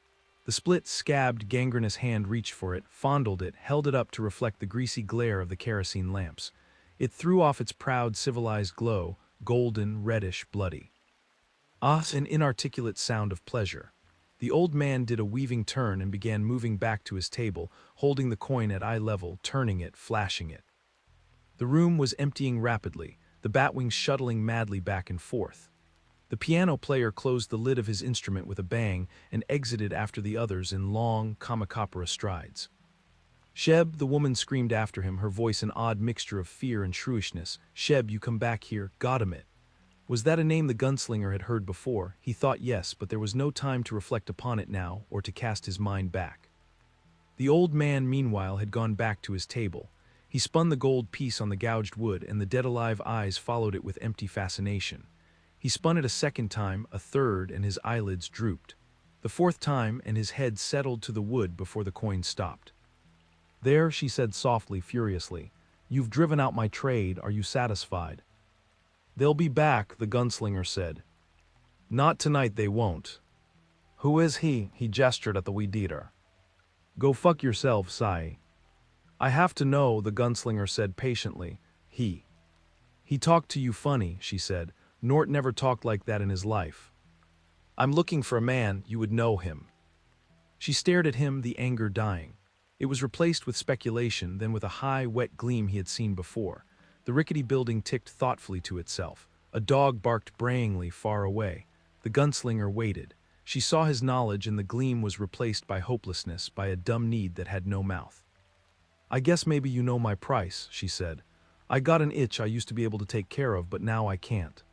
The split, scabbed, gangrenous hand reached for it, fondled it, held it up to reflect the greasy glare of the kerosene lamps. It threw off its proud, civilized glow, golden, reddish, bloody. Ah, an inarticulate sound of pleasure. The old man did a weaving turn and began moving back to his table, holding the coin at eye level, turning it, flashing it. The room was emptying rapidly, the batwings shuttling madly back and forth. The piano player closed the lid of his instrument with a bang and exited after the others in long, kamikapara strides. Sheb, the woman screamed after him, her voice an odd mixture of fear and shrewishness. Sheb, you come back here, Goddammit. Was that a name the gunslinger had heard before? He thought yes, but there was no time to reflect upon it now or to cast his mind back. The old man, meanwhile, had gone back to his table. He spun the gold piece on the gouged wood, and the dead-alive eyes followed it with empty fascination. He spun it a second time, a third, and his eyelids drooped. The fourth time, and his head settled to the wood before the coin stopped. There, she said softly, furiously. You've driven out my trade, are you satisfied? They'll be back, the gunslinger said. Not tonight they won't. Who is he? He gestured at the weed eater. Go fuck yourself, Sai. I have to know, the gunslinger said patiently. He talked to you funny, she said. Nort never talked like that in his life. I'm looking for a man, you would know him. She stared at him, the anger dying. It was replaced with speculation, then with a high, wet gleam he had seen before. The rickety building ticked thoughtfully to itself. A dog barked brayingly far away. The gunslinger waited. She saw his knowledge, and the gleam was replaced by hopelessness, by a dumb need that had no mouth. I guess maybe you know my price, she said. I got an itch I used to be able to take care of, but now I can't.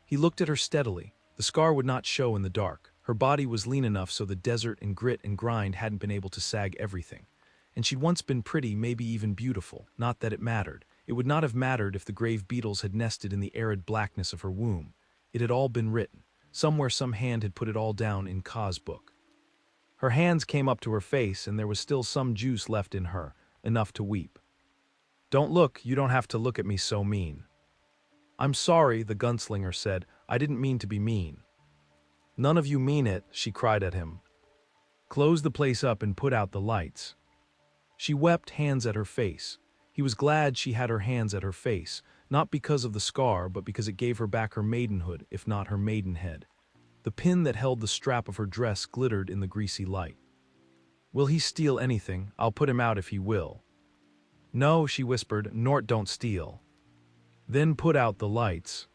He looked at her steadily. The scar would not show in the dark. Her body was lean enough so the desert and grit and grind hadn't been able to sag everything. And she'd once been pretty, maybe even beautiful, not that it mattered. It would not have mattered if the grave beetles had nested in the arid blackness of her womb. It had all been written. Somewhere some hand had put it all down in Ka's book. Her hands came up to her face, and there was still some juice left in her, enough to weep. Don't look, you don't have to look at me so mean. I'm sorry, the gunslinger said. I didn't mean to be mean. None of you mean it, she cried at him. Close the place up and put out the lights. She wept, hands at her face. He was glad she had her hands at her face, not because of the scar, but because it gave her back her maidenhood, if not her maidenhead. The pin that held the strap of her dress glittered in the greasy light. Will he steal anything? I'll put him out if he will. No, she whispered, Nort don't steal. Then put out the lights.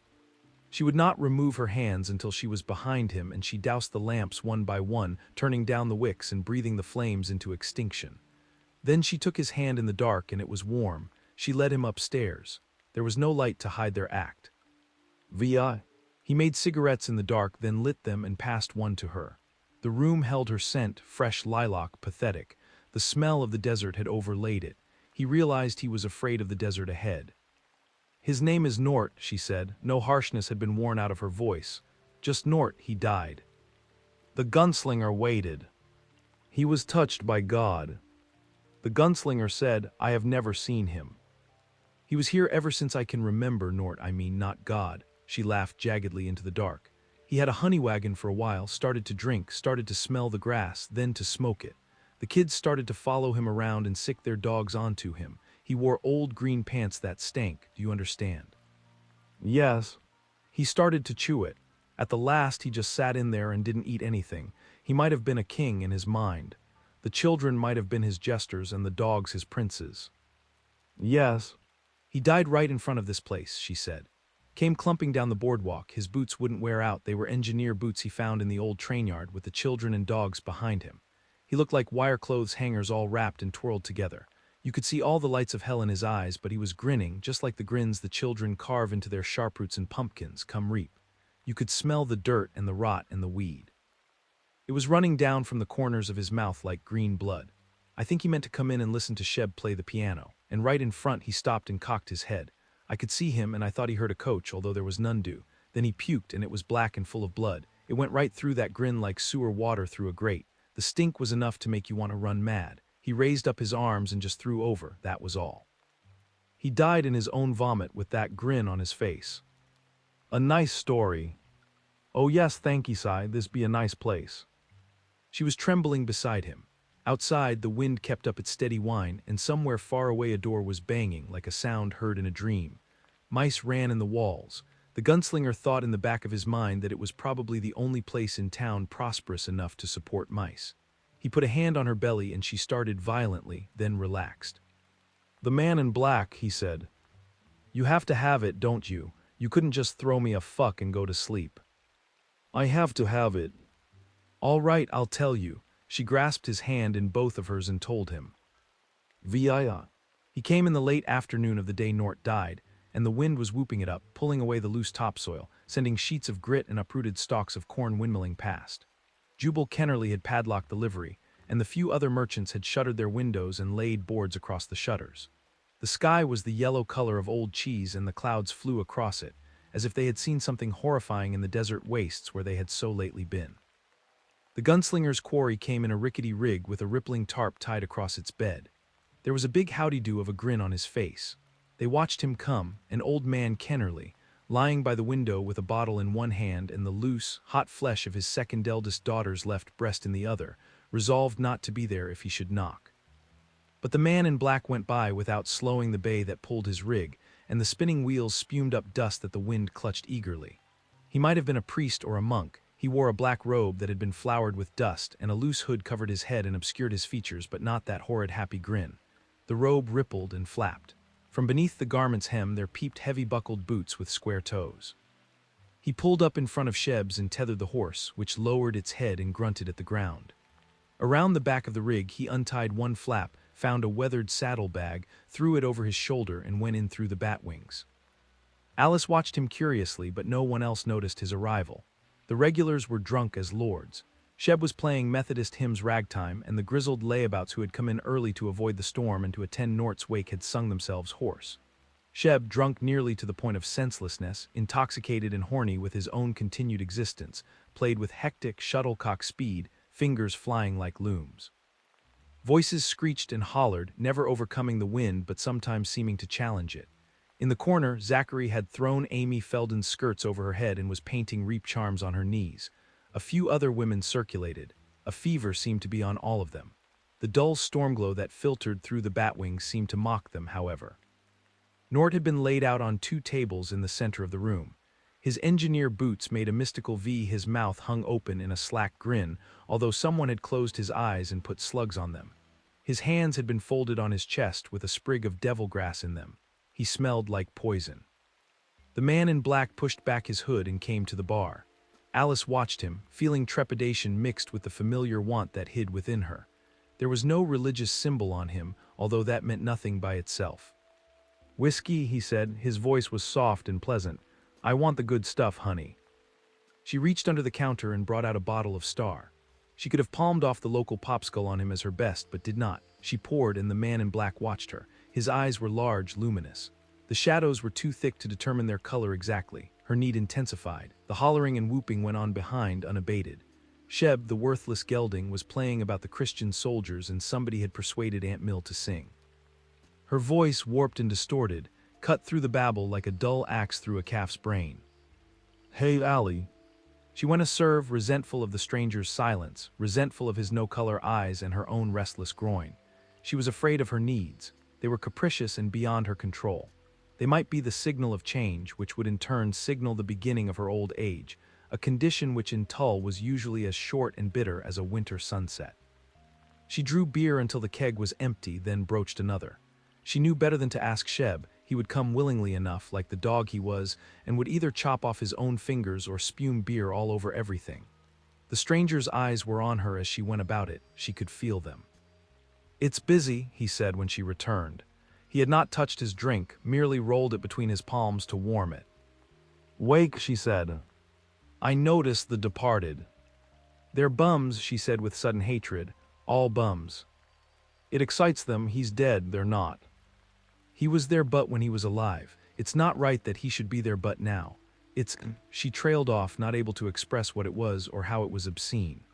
She would not remove her hands until she was behind him, and she doused the lamps one by one, turning down the wicks and breathing the flames into extinction. Then she took his hand in the dark, and it was warm. She led him upstairs. There was no light to hide their act. Vi. He made cigarettes in the dark, then lit them and passed one to her. The room held her scent, fresh lilac, pathetic. The smell of the desert had overlaid it. He realized he was afraid of the desert ahead. His name is Nort, she said. No harshness had been worn out of her voice. Just Nort, he died. The gunslinger waited. He was touched by God. The gunslinger said, I have never seen him. He was here ever since I can remember, Nort, I mean, not God. She laughed jaggedly into the dark. He had a honey wagon for a while, started to drink, started to smell the grass, then to smoke it. The kids started to follow him around and sick their dogs onto him. He wore old green pants that stank, do you understand? Yes. He started to chew it. At the last, he just sat in there and didn't eat anything. He might have been a king in his mind. The children might have been his jesters and the dogs his princes. Yes. He died right in front of this place, she said. Came clumping down the boardwalk. His boots wouldn't wear out. They were engineer boots he found in the old train yard with the children and dogs behind him. He looked like wire clothes hangers all wrapped and twirled together. You could see all the lights of hell in his eyes, but he was grinning, just like the grins the children carve into their sharproots and pumpkins, come reap. You could smell the dirt and the rot and the weed. It was running down from the corners of his mouth like green blood. I think he meant to come in and listen to Sheb play the piano, and right in front he stopped and cocked his head. I could see him, and I thought he heard a coach, although there was none due. Then he puked, and it was black and full of blood. It went right through that grin like sewer water through a grate. The stink was enough to make you want to run mad. He raised up his arms and just threw over, that was all. He died in his own vomit with that grin on his face. A nice story. Oh yes, thanky, Sai, this be a nice place. She was trembling beside him. Outside, the wind kept up its steady whine, and somewhere far away a door was banging like a sound heard in a dream. Mice ran in the walls. The gunslinger thought in the back of his mind that it was probably the only place in town prosperous enough to support mice. He put a hand on her belly and she started violently, then relaxed. The man in black, he said. You have to have it, don't you? You couldn't just throw me a fuck and go to sleep. I have to have it. All right, I'll tell you. She grasped his hand in both of hers and told him. VII. He came in the late afternoon of the day Nort died, and the wind was whooping it up, pulling away the loose topsoil, sending sheets of grit and uprooted stalks of corn windmilling past. Jubal Kennerly had padlocked the livery, and the few other merchants had shuttered their windows and laid boards across the shutters. The sky was the yellow color of old cheese and the clouds flew across it, as if they had seen something horrifying in the desert wastes where they had so lately been. The gunslinger's quarry came in a rickety rig with a rippling tarp tied across its bed. There was a big howdy-do of a grin on his face. They watched him come, an old man Kennerly, lying by the window with a bottle in one hand and the loose, hot flesh of his second eldest daughter's left breast in the other, resolved not to be there if he should knock. But the man in black went by without slowing the bay that pulled his rig, and the spinning wheels spumed up dust that the wind clutched eagerly. He might have been a priest or a monk. He wore a black robe that had been floured with dust, and a loose hood covered his head and obscured his features, but not that horrid happy grin. The robe rippled and flapped. From beneath the garment's hem there peeped heavy-buckled boots with square toes. He pulled up in front of Sheb's and tethered the horse, which lowered its head and grunted at the ground. Around the back of the rig he untied one flap, found a weathered saddlebag, threw it over his shoulder and went in through the bat wings. Alice watched him curiously, but no one else noticed his arrival. The regulars were drunk as lords. Sheb was playing Methodist hymns ragtime, and the grizzled layabouts who had come in early to avoid the storm and to attend Nort's wake had sung themselves hoarse. Sheb, drunk nearly to the point of senselessness, intoxicated and horny with his own continued existence, played with hectic shuttlecock speed, fingers flying like looms. Voices screeched and hollered, never overcoming the wind but sometimes seeming to challenge it. In the corner, Zachary had thrown Amy Felden's skirts over her head and was painting reap charms on her knees. A few other women circulated. A fever seemed to be on all of them. The dull storm glow that filtered through the batwings seemed to mock them, however. Nort had been laid out on two tables in the center of the room. His engineer boots made a mystical V, his mouth hung open in a slack grin, although someone had closed his eyes and put slugs on them. His hands had been folded on his chest with a sprig of devil grass in them. He smelled like poison. The man in black pushed back his hood and came to the bar. Alice watched him, feeling trepidation mixed with the familiar want that hid within her. There was no religious symbol on him, although that meant nothing by itself. "Whiskey," he said. His voice was soft and pleasant. "I want the good stuff, honey." She reached under the counter and brought out a bottle of Star. She could have palmed off the local popsicle on him as her best, but did not. She poured, and the man in black watched her. His eyes were large, luminous. The shadows were too thick to determine their color exactly. Her need intensified. The hollering and whooping went on behind, unabated. Sheb, the worthless gelding, was playing about the Christian soldiers, and somebody had persuaded Aunt Mill to sing. Her voice, warped and distorted, cut through the babble like a dull axe through a calf's brain. "Hey, Allie." She went to serve, resentful of the stranger's silence, resentful of his no-color eyes and her own restless groin. She was afraid of her needs. They were capricious and beyond her control. They might be the signal of change, which would in turn signal the beginning of her old age, a condition which in Tull was usually as short and bitter as a winter sunset. She drew beer until the keg was empty, then broached another. She knew better than to ask Sheb. He would come willingly enough, like the dog he was, and would either chop off his own fingers or spume beer all over everything. The stranger's eyes were on her as she went about it. She could feel them. "It's busy," he said when she returned. He had not touched his drink, merely rolled it between his palms to warm it. "Wake," she said. "I noticed the departed." "They're bums," she said with sudden hatred. "All bums. It excites them. He's dead, they're not. He was their butt when he was alive. It's not right that he should be their butt now. It's—" She trailed off, not able to express what it was or how it was obscene.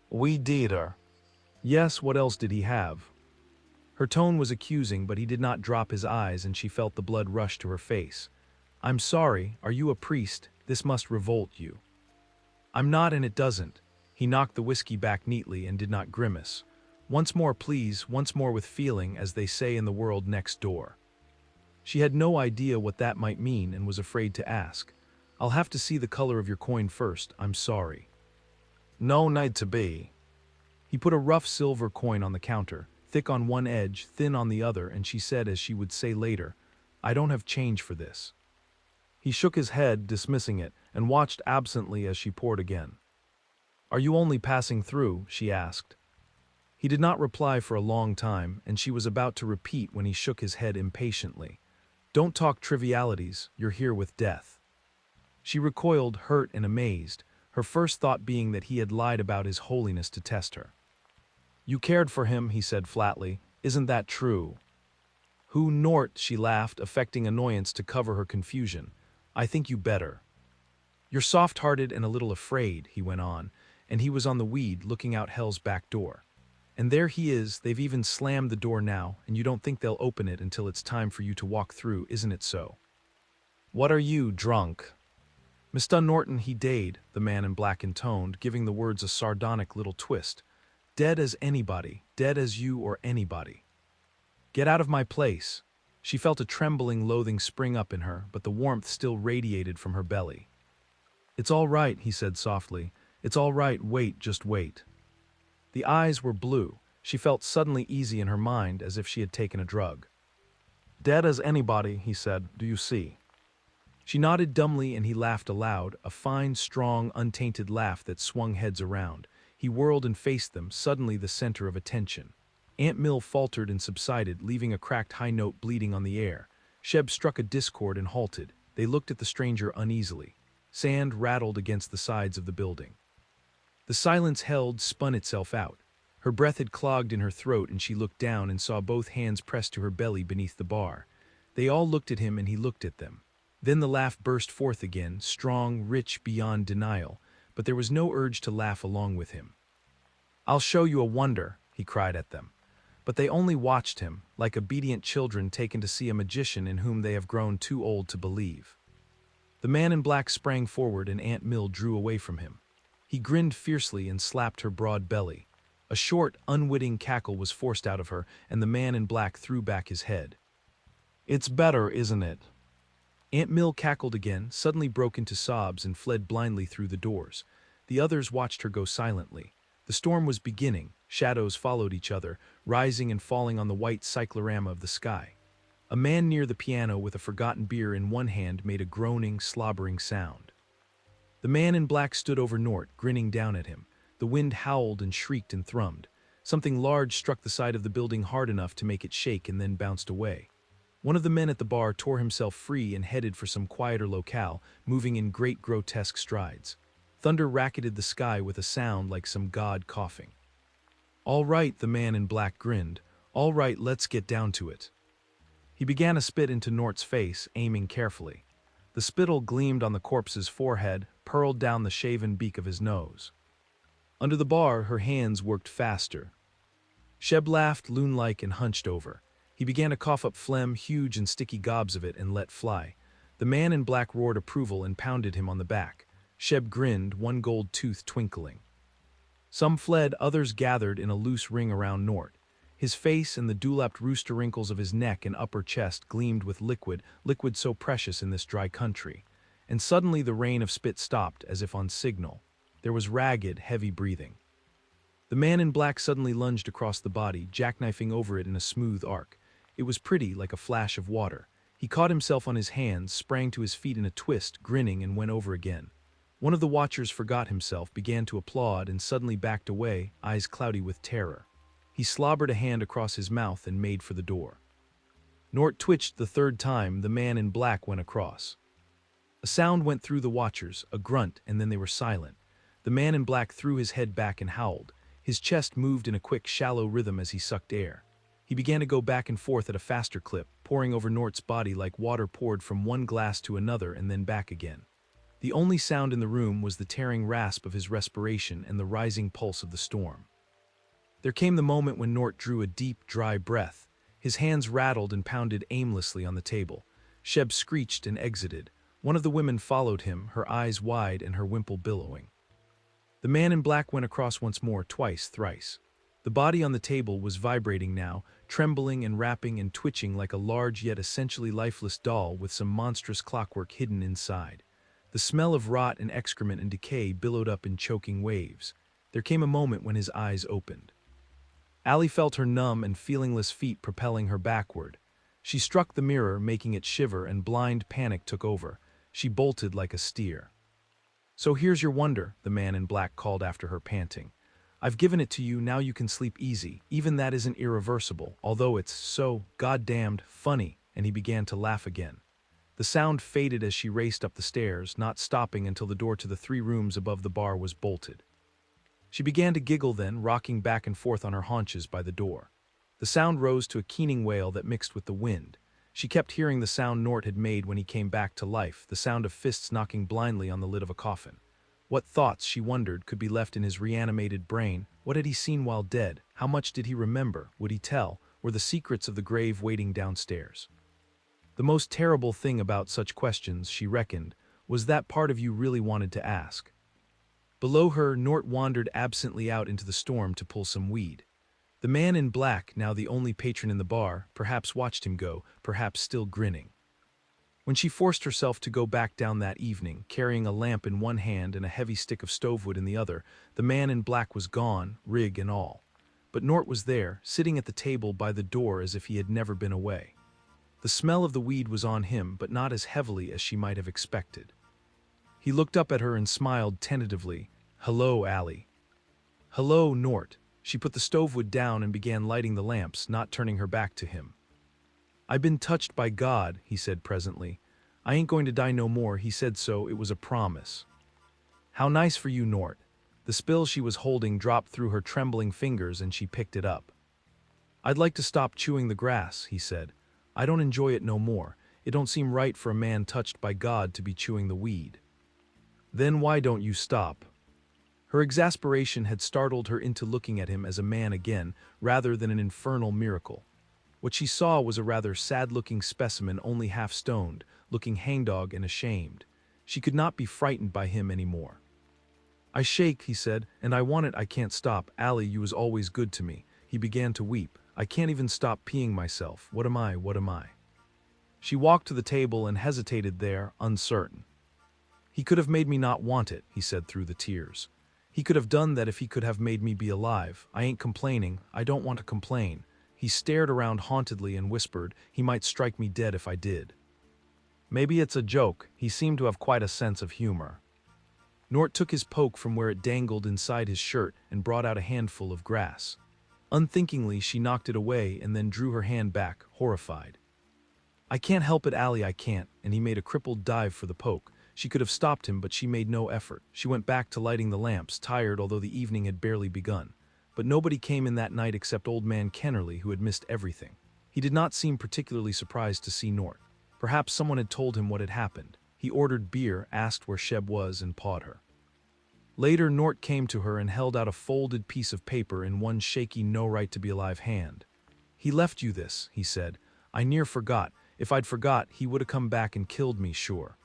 "We did her." "Yes, what else did he have?" Her tone was accusing, but he did not drop his eyes, and she felt the blood rush to her face. "I'm sorry. Are you a priest? This must revolt you." "I'm not, and it doesn't." He knocked the whiskey back neatly and did not grimace. "Once more, please, once more with feeling, as they say in the world next door." She had no idea what that might mean and was afraid to ask. "I'll have to see the color of your coin first. I'm sorry." "No need to be." He put a rough silver coin on the counter, thick on one edge, thin on the other, and she said, as she would say later, "I don't have change for this." He shook his head, dismissing it, and watched absently as she poured again. "Are you only passing through?" she asked. He did not reply for a long time, and she was about to repeat when he shook his head impatiently. "Don't talk trivialities, you're here with death." She recoiled, hurt and amazed, her first thought being that he had lied about his holiness to test her. "You cared for him," he said flatly. "Isn't that true?" "Who, Nort?" she laughed, affecting annoyance to cover her confusion. "I think you better." "You're soft-hearted and a little afraid," he went on, and he was on the weed looking out hell's back door. "And there he is, they've even slammed the door now, and you don't think they'll open it until it's time for you to walk through, isn't it so?" "What are you, drunk?" "Mr. Norton," he dayed, the man in black intoned, giving the words a sardonic little twist. "Dead as anybody, dead as you or anybody. Get out of my place." She felt a trembling loathing spring up in her, but the warmth still radiated from her belly. "It's all right," he said softly. "It's all right, wait, just wait." The eyes were blue. She felt suddenly easy in her mind, as if she had taken a drug. "Dead as anybody," he said, "do you see?" She nodded dumbly and he laughed aloud, a fine, strong, untainted laugh that swung heads around. He whirled and faced them, suddenly the center of attention. Aunt Mill faltered and subsided, leaving a cracked high note bleeding on the air. Sheb struck a discord and halted. They looked at the stranger uneasily. Sand rattled against the sides of the building. The silence held, spun itself out. Her breath had clogged in her throat and she looked down and saw both hands pressed to her belly beneath the bar. They all looked at him and he looked at them. Then the laugh burst forth again, strong, rich beyond denial, but there was no urge to laugh along with him. "I'll show you a wonder," he cried at them. But they only watched him, like obedient children taken to see a magician in whom they have grown too old to believe. The man in black sprang forward and Aunt Mill drew away from him. He grinned fiercely and slapped her broad belly. A short, unwitting cackle was forced out of her, and the man in black threw back his head. "It's better, isn't it?" Aunt Mill cackled again, suddenly broke into sobs and fled blindly through the doors. The others watched her go silently. The storm was beginning. Shadows followed each other, rising and falling on the white cyclorama of the sky. A man near the piano with a forgotten beer in one hand made a groaning, slobbering sound. The man in black stood over Nort, grinning down at him. The wind howled and shrieked and thrummed. Something large struck the side of the building hard enough to make it shake and then bounced away. One of the men at the bar tore himself free and headed for some quieter locale, moving in great grotesque strides. Thunder racketed the sky with a sound like some god coughing. "All right," the man in black grinned. "All right, let's get down to it." He began to spit into Nort's face, aiming carefully. The spittle gleamed on the corpse's forehead, purled down the shaven beak of his nose. Under the bar, her hands worked faster. Sheb laughed loon-like and hunched over. He began to cough up phlegm, huge and sticky gobs of it, and let fly. The man in black roared approval and pounded him on the back. Sheb grinned, one gold tooth twinkling. Some fled, others gathered in a loose ring around Nort. His face and the dewlapped rooster wrinkles of his neck and upper chest gleamed with liquid so precious in this dry country. And suddenly the rain of spit stopped, as if on signal. There was ragged, heavy breathing. The man in black suddenly lunged across the body, jackknifing over it in a smooth arc. It was pretty, like a flash of water. He caught himself on his hands, sprang to his feet in a twist, grinning, and went over again. One of the watchers forgot himself, began to applaud, and suddenly backed away, eyes cloudy with terror. He slobbered a hand across his mouth and made for the door. Nort twitched the third time. The man in black went across. A sound went through the watchers, a grunt, and then they were silent. The man in black threw his head back and howled. His chest moved in a quick, shallow rhythm as he sucked air. He began to go back and forth at a faster clip, pouring over Nort's body like water poured from one glass to another and then back again. The only sound in the room was the tearing rasp of his respiration and the rising pulse of the storm. There came the moment when Nort drew a deep, dry breath. His hands rattled and pounded aimlessly on the table. Sheb screeched and exited. One of the women followed him, her eyes wide and her wimple billowing. The man in black went across once more, twice, thrice. The body on the table was vibrating now, trembling and rapping and twitching like a large yet essentially lifeless doll with some monstrous clockwork hidden inside. The smell of rot and excrement and decay billowed up in choking waves. There came a moment when his eyes opened. Allie felt her numb and feelingless feet propelling her backward. She struck the mirror, making it shiver, and blind panic took over. She bolted like a steer. "So here's your wonder," the man in black called after her, panting. I've given it to you, now you can sleep easy. Even that isn't irreversible, although it's so goddamned funny," and he began to laugh again. The sound faded as she raced up the stairs, not stopping until the door to the 3 rooms above the bar was bolted. She began to giggle then, rocking back and forth on her haunches by the door. The sound rose to a keening wail that mixed with the wind. She kept hearing the sound Nort had made when he came back to life, the sound of fists knocking blindly on the lid of a coffin. What thoughts, she wondered, could be left in his reanimated brain? What had he seen while dead? How much did he remember? Would he tell? Were the secrets of the grave waiting downstairs? The most terrible thing about such questions, she reckoned, was that part of you really wanted to ask. Below her, Nort wandered absently out into the storm to pull some weed. The man in black, now the only patron in the bar, perhaps watched him go, perhaps still grinning. When she forced herself to go back down that evening, carrying a lamp in one hand and a heavy stick of stovewood in the other, the man in black was gone, rig and all. But Nort was there, sitting at the table by the door as if he had never been away. The smell of the weed was on him, but not as heavily as she might have expected. He looked up at her and smiled tentatively. "Hello, Allie." "Hello, Nort." She put the stovewood down and began lighting the lamps, not turning her back to him. "I been touched by God," he said presently. "I ain't going to die no more, he said so, it was a promise." "How nice for you, Nort." The spill she was holding dropped through her trembling fingers and she picked it up. "I'd like to stop chewing the grass," he said. "I don't enjoy it no more. It don't seem right for a man touched by God to be chewing the weed." "Then why don't you stop?" Her exasperation had startled her into looking at him as a man again, rather than an infernal miracle. What she saw was a rather sad-looking specimen, only half-stoned, looking hangdog and ashamed. She could not be frightened by him anymore. "I shake," he said, "and I want it, I can't stop. Allie, you was always good to me." He began to weep. "I can't even stop peeing myself. What am I, what am I?" She walked to the table and hesitated there, uncertain. "He could have made me not want it," he said through the tears. "He could have done that if he could have made me be alive. I ain't complaining. I don't want to complain." He stared around hauntedly and whispered, "He might strike me dead if I did." "Maybe it's a joke." He seemed to have quite a sense of humor. Nort took his poke from where it dangled inside his shirt and brought out a handful of grass. Unthinkingly, she knocked it away and then drew her hand back, horrified. "I can't help it, Allie, I can't," and he made a crippled dive for the poke. She could have stopped him, but she made no effort. She went back to lighting the lamps, tired although the evening had barely begun. But nobody came in that night except old man Kennerly, who had missed everything. He did not seem particularly surprised to see Nort. Perhaps someone had told him what had happened. He ordered beer, asked where Sheb was, and pawed her. Later, Nort came to her and held out a folded piece of paper in one shaky no-right-to-be-alive hand. "He left you this," he said. "I near forgot. If I'd forgot, he would have come back and killed me, sure."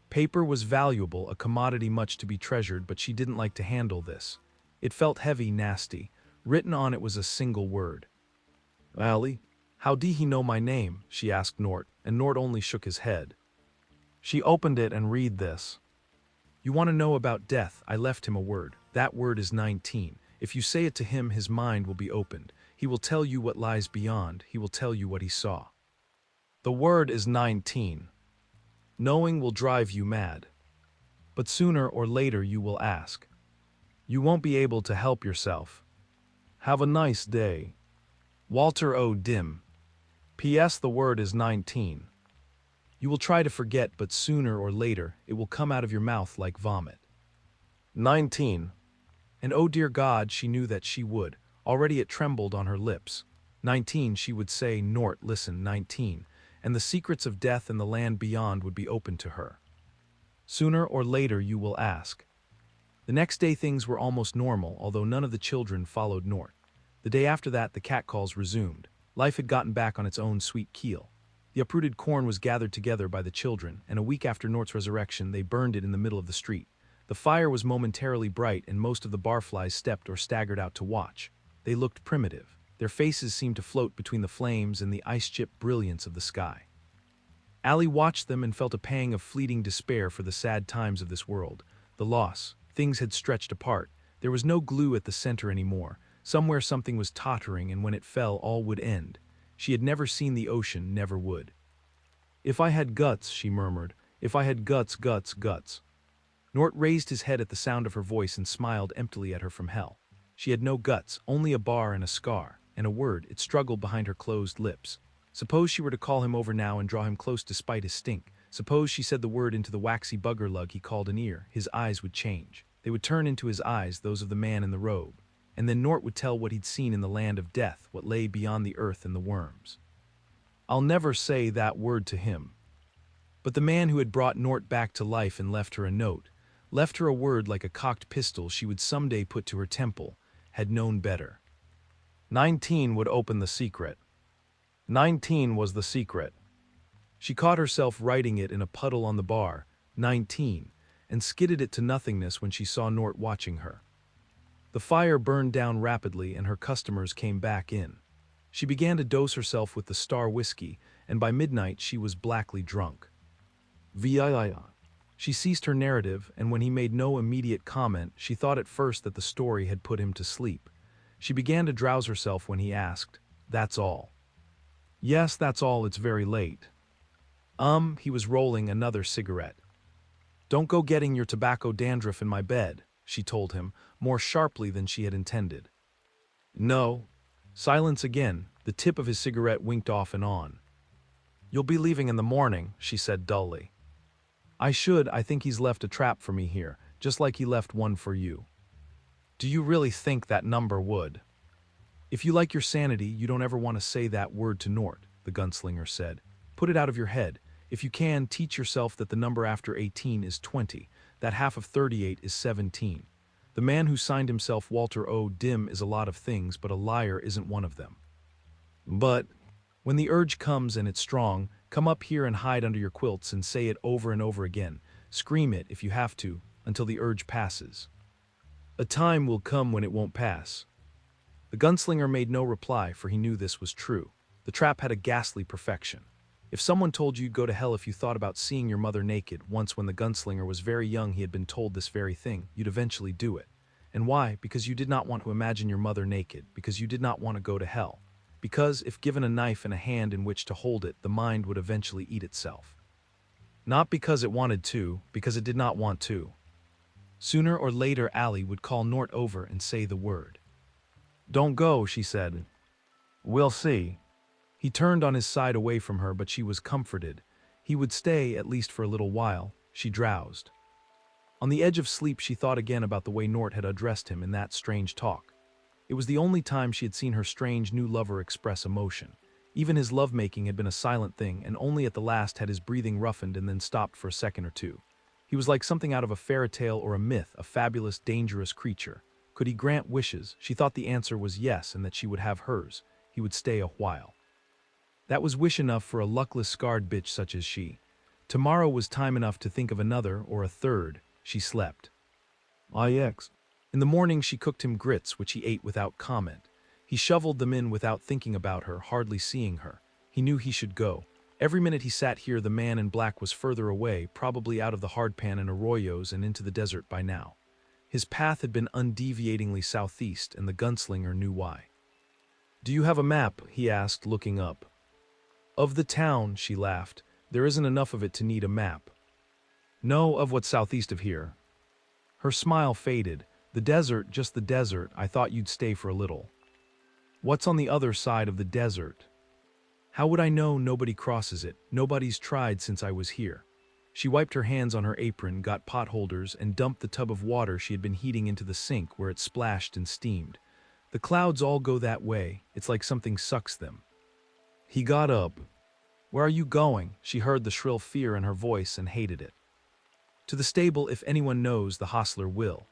Paper was valuable, a commodity much to be treasured, but she didn't like to handle this. It felt heavy, nasty. Written on it was a single word. "Allie, how dee he know my name?" she asked Nort, and Nort only shook his head. She opened it and read this. "You want to know about death? I left him a word. That word is 19. If you say it to him, his mind will be opened. He will tell you what lies beyond. He will tell you what he saw. The word is 19. Knowing will drive you mad. But sooner or later you will ask. You won't be able to help yourself. Have a nice day. Walter O. Dim. P.S. The word is 19. You will try to forget, but sooner or later it will come out of your mouth like vomit. 19. And oh dear God, she knew that she would. Already it trembled on her lips. 19, she would say, "Nort, listen, 19. And the secrets of death and the land beyond would be open to her. Sooner or later you will ask." The next day things were almost normal, although none of the children followed Nort. The day after that the catcalls resumed. Life had gotten back on its own sweet keel. The uprooted corn was gathered together by the children, and a week after Nort's resurrection they burned it in the middle of the street. The fire was momentarily bright, and most of the barflies stepped or staggered out to watch. They looked primitive. Their faces seemed to float between the flames and the ice-chipped brilliance of the sky. Allie watched them and felt a pang of fleeting despair for the sad times of this world. The loss. Things had stretched apart. There was no glue at the center anymore. Somewhere something was tottering, and when it fell, all would end. She had never seen the ocean, never would. "If I had guts," she murmured. "If I had guts, guts, guts." Nort raised his head at the sound of her voice and smiled emptily at her from hell. She had no guts, only a bar and a scar, and a word. It struggled behind her closed lips. Suppose she were to call him over now and draw him close despite his stink. Suppose she said the word into the waxy bugger lug he called an ear. His eyes would change. They would turn into his eyes, those of the man in the robe. And then Nort would tell what he'd seen in the land of death, what lay beyond the earth and the worms. I'll never say that word to him. But the man who had brought Nort back to life and left her a note, left her a word like a cocked pistol she would someday put to her temple, had known better. 19 would open the secret. 19 was the secret. She caught herself writing it in a puddle on the bar, 19, and skidded it to nothingness when she saw Nort watching her. The fire burned down rapidly and her customers came back in. She began to dose herself with the Star whiskey, and by midnight she was blackly drunk. She ceased her narrative, and when he made no immediate comment, she thought at first that the story had put him to sleep. She began to drowse herself when he asked, "That's all?" "Yes, that's all, it's very late." He was rolling another cigarette. "Don't go getting your tobacco dandruff in my bed," she told him, more sharply than she had intended. "No." Silence again. The tip of his cigarette winked off and on. "You'll be leaving in the morning," she said dully. I think he's left a trap for me here, just like he left one for you." "Do you really think that number would?" "If you like your sanity, you don't ever want to say that word to Nort," the gunslinger said. "Put it out of your head. If you can, teach yourself that the number after 18 is 20, that half of 38 is 17. The man who signed himself Walter O. Dim is a lot of things, but a liar isn't one of them. But when the urge comes and it's strong, come up here and hide under your quilts and say it over and over again. Scream it if you have to, until the urge passes. A time will come when it won't pass." The gunslinger made no reply, for he knew this was true. The trap had a ghastly perfection. If someone told you you'd go to hell if you thought about seeing your mother naked, once when the gunslinger was very young he had been told this very thing, you'd eventually do it. And why? Because you did not want to imagine your mother naked, because you did not want to go to hell. Because, if given a knife and a hand in which to hold it, the mind would eventually eat itself. Not because it wanted to, because it did not want to. Sooner or later Allie would call Nort over and say the word. "Don't go," she said. "We'll see." He turned on his side away from her, but she was comforted. He would stay, at least for a little while. She drowsed. On the edge of sleep she thought again about the way Nort had addressed him in that strange talk. It was the only time she had seen her strange new lover express emotion. Even his lovemaking had been a silent thing, and only at the last had his breathing roughened and then stopped for a second or two. He was like something out of a fairy tale or a myth, a fabulous, dangerous creature. Could he grant wishes? She thought the answer was yes, and that she would have hers. He would stay a while. That was wish enough for a luckless, scarred bitch such as she. Tomorrow was time enough to think of another or a third. She slept. In the morning she cooked him grits, which he ate without comment. He shoveled them in without thinking about her, hardly seeing her. He knew he should go. Every minute he sat here the man in black was further away, probably out of the hardpan and arroyos and into the desert by now. His path had been undeviatingly southeast, and the gunslinger knew why. "Do you have a map?" he asked, looking up. "Of the town," she laughed. "There isn't enough of it to need a map." "No, of what's southeast of here." Her smile faded. "The desert, just the desert. I thought you'd stay for a little." "What's on the other side of the desert?" "How would I know? Nobody crosses it. Nobody's tried since I was here." She wiped her hands on her apron, got pot holders, and dumped the tub of water she had been heating into the sink, where it splashed and steamed. "The clouds all go that way. It's like something sucks them." He got up. "Where are you going?" She heard the shrill fear in her voice and hated it. "To the stable. If anyone knows, the hostler will."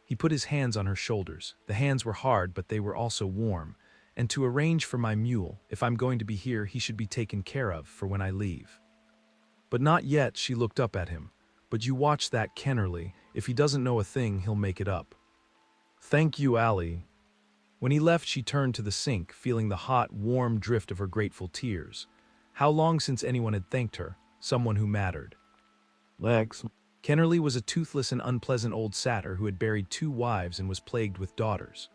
He put his hands on her shoulders. The hands were hard, but they were also warm. "And to arrange for my mule. If I'm going to be here, he should be taken care of for when I leave." "But not yet," she looked up at him. "But you watch that Kennerly. If he doesn't know a thing, he'll make it up." "Thank you, Allie." When he left, she turned to the sink, feeling the hot, warm drift of her grateful tears. How long since anyone had thanked her, someone who mattered. Lex. Kennerly was a toothless and unpleasant old satyr who had buried 2 wives and was plagued with daughters.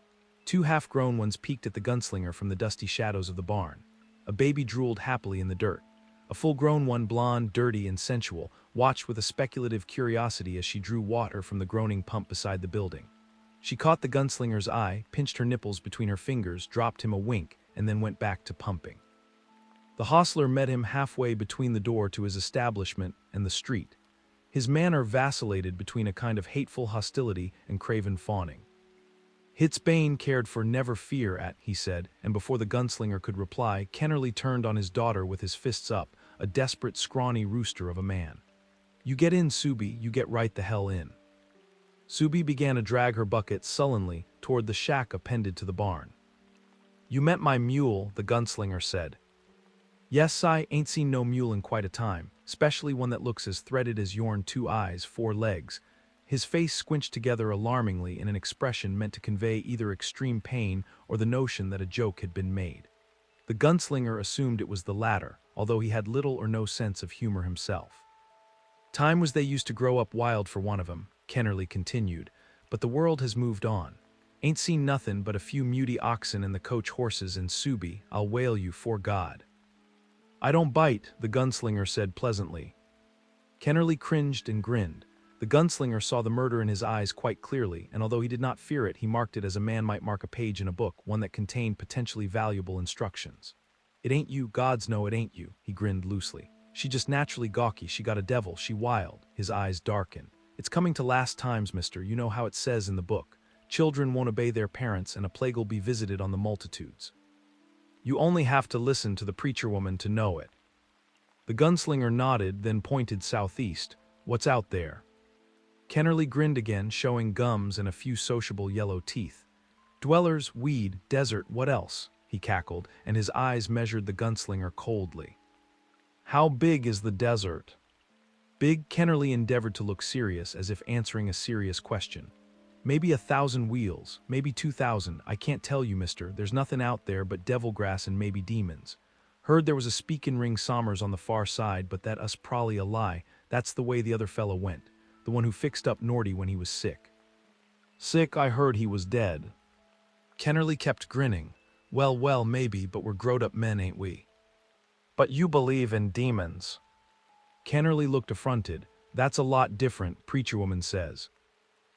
2 half-grown ones peeked at the gunslinger from the dusty shadows of the barn. A baby drooled happily in the dirt. A full-grown one, blonde, dirty, and sensual, watched with a speculative curiosity as she drew water from the groaning pump beside the building. She caught the gunslinger's eye, pinched her nipples between her fingers, dropped him a wink, and then went back to pumping. The hostler met him halfway between the door to his establishment and the street. His manner vacillated between a kind of hateful hostility and craven fawning. "Bane cared for never fear at," he said, and before the gunslinger could reply, Kennerly turned on his daughter with his fists up, a desperate, scrawny rooster of a man. "You get in, Subi, you get right the hell in." Subi began to drag her bucket sullenly toward the shack appended to the barn. "You met my mule," the gunslinger said. "Yes, I ain't seen no mule in quite a time, especially one that looks as threaded as yourn 2 eyes, 4 legs." His face squinched together alarmingly in an expression meant to convey either extreme pain or the notion that a joke had been made. The gunslinger assumed it was the latter, although he had little or no sense of humor himself. "Time was they used to grow up wild for one of 'em," Kennerly continued, "but the world has moved on. Ain't seen nothin' but a few muty oxen and the coach horses and Subi, I'll whale you 'fore God." "I don't bite," the gunslinger said pleasantly. Kennerly cringed and grinned. The gunslinger saw the murder in his eyes quite clearly, and although he did not fear it, he marked it as a man might mark a page in a book, one that contained potentially valuable instructions. "It ain't you, gods know it ain't you," he grinned loosely. "She just naturally gawky, she got a devil, she wild." His eyes darkened. "It's coming to last times, mister, you know how it says in the book. Children won't obey their parents and a plague'll be visited on the multitudes. You only have to listen to the preacher woman to know it." The gunslinger nodded, then pointed southeast. "What's out there?" Kennerly grinned again, showing gums and a few sociable yellow teeth. "Dwellers, weed, desert, what else?" he cackled, and his eyes measured the gunslinger coldly. "How big is the desert?" Big. Kennerly endeavored to look serious, as if answering a serious question. "Maybe 1,000 wheels, maybe 2,000, I can't tell you, mister. There's nothing out there but devil grass and maybe demons. Heard there was a speakin' ring Sommers on the far side, but that us probably a lie. That's the way the other fellow went. The one who fixed up Norty when he was sick." "Sick, I heard he was dead." Kennerly kept grinning. Well, maybe, but we're growed-up men, ain't we?" "But you believe in demons." Kennerly looked affronted. "That's a lot different, preacher woman says."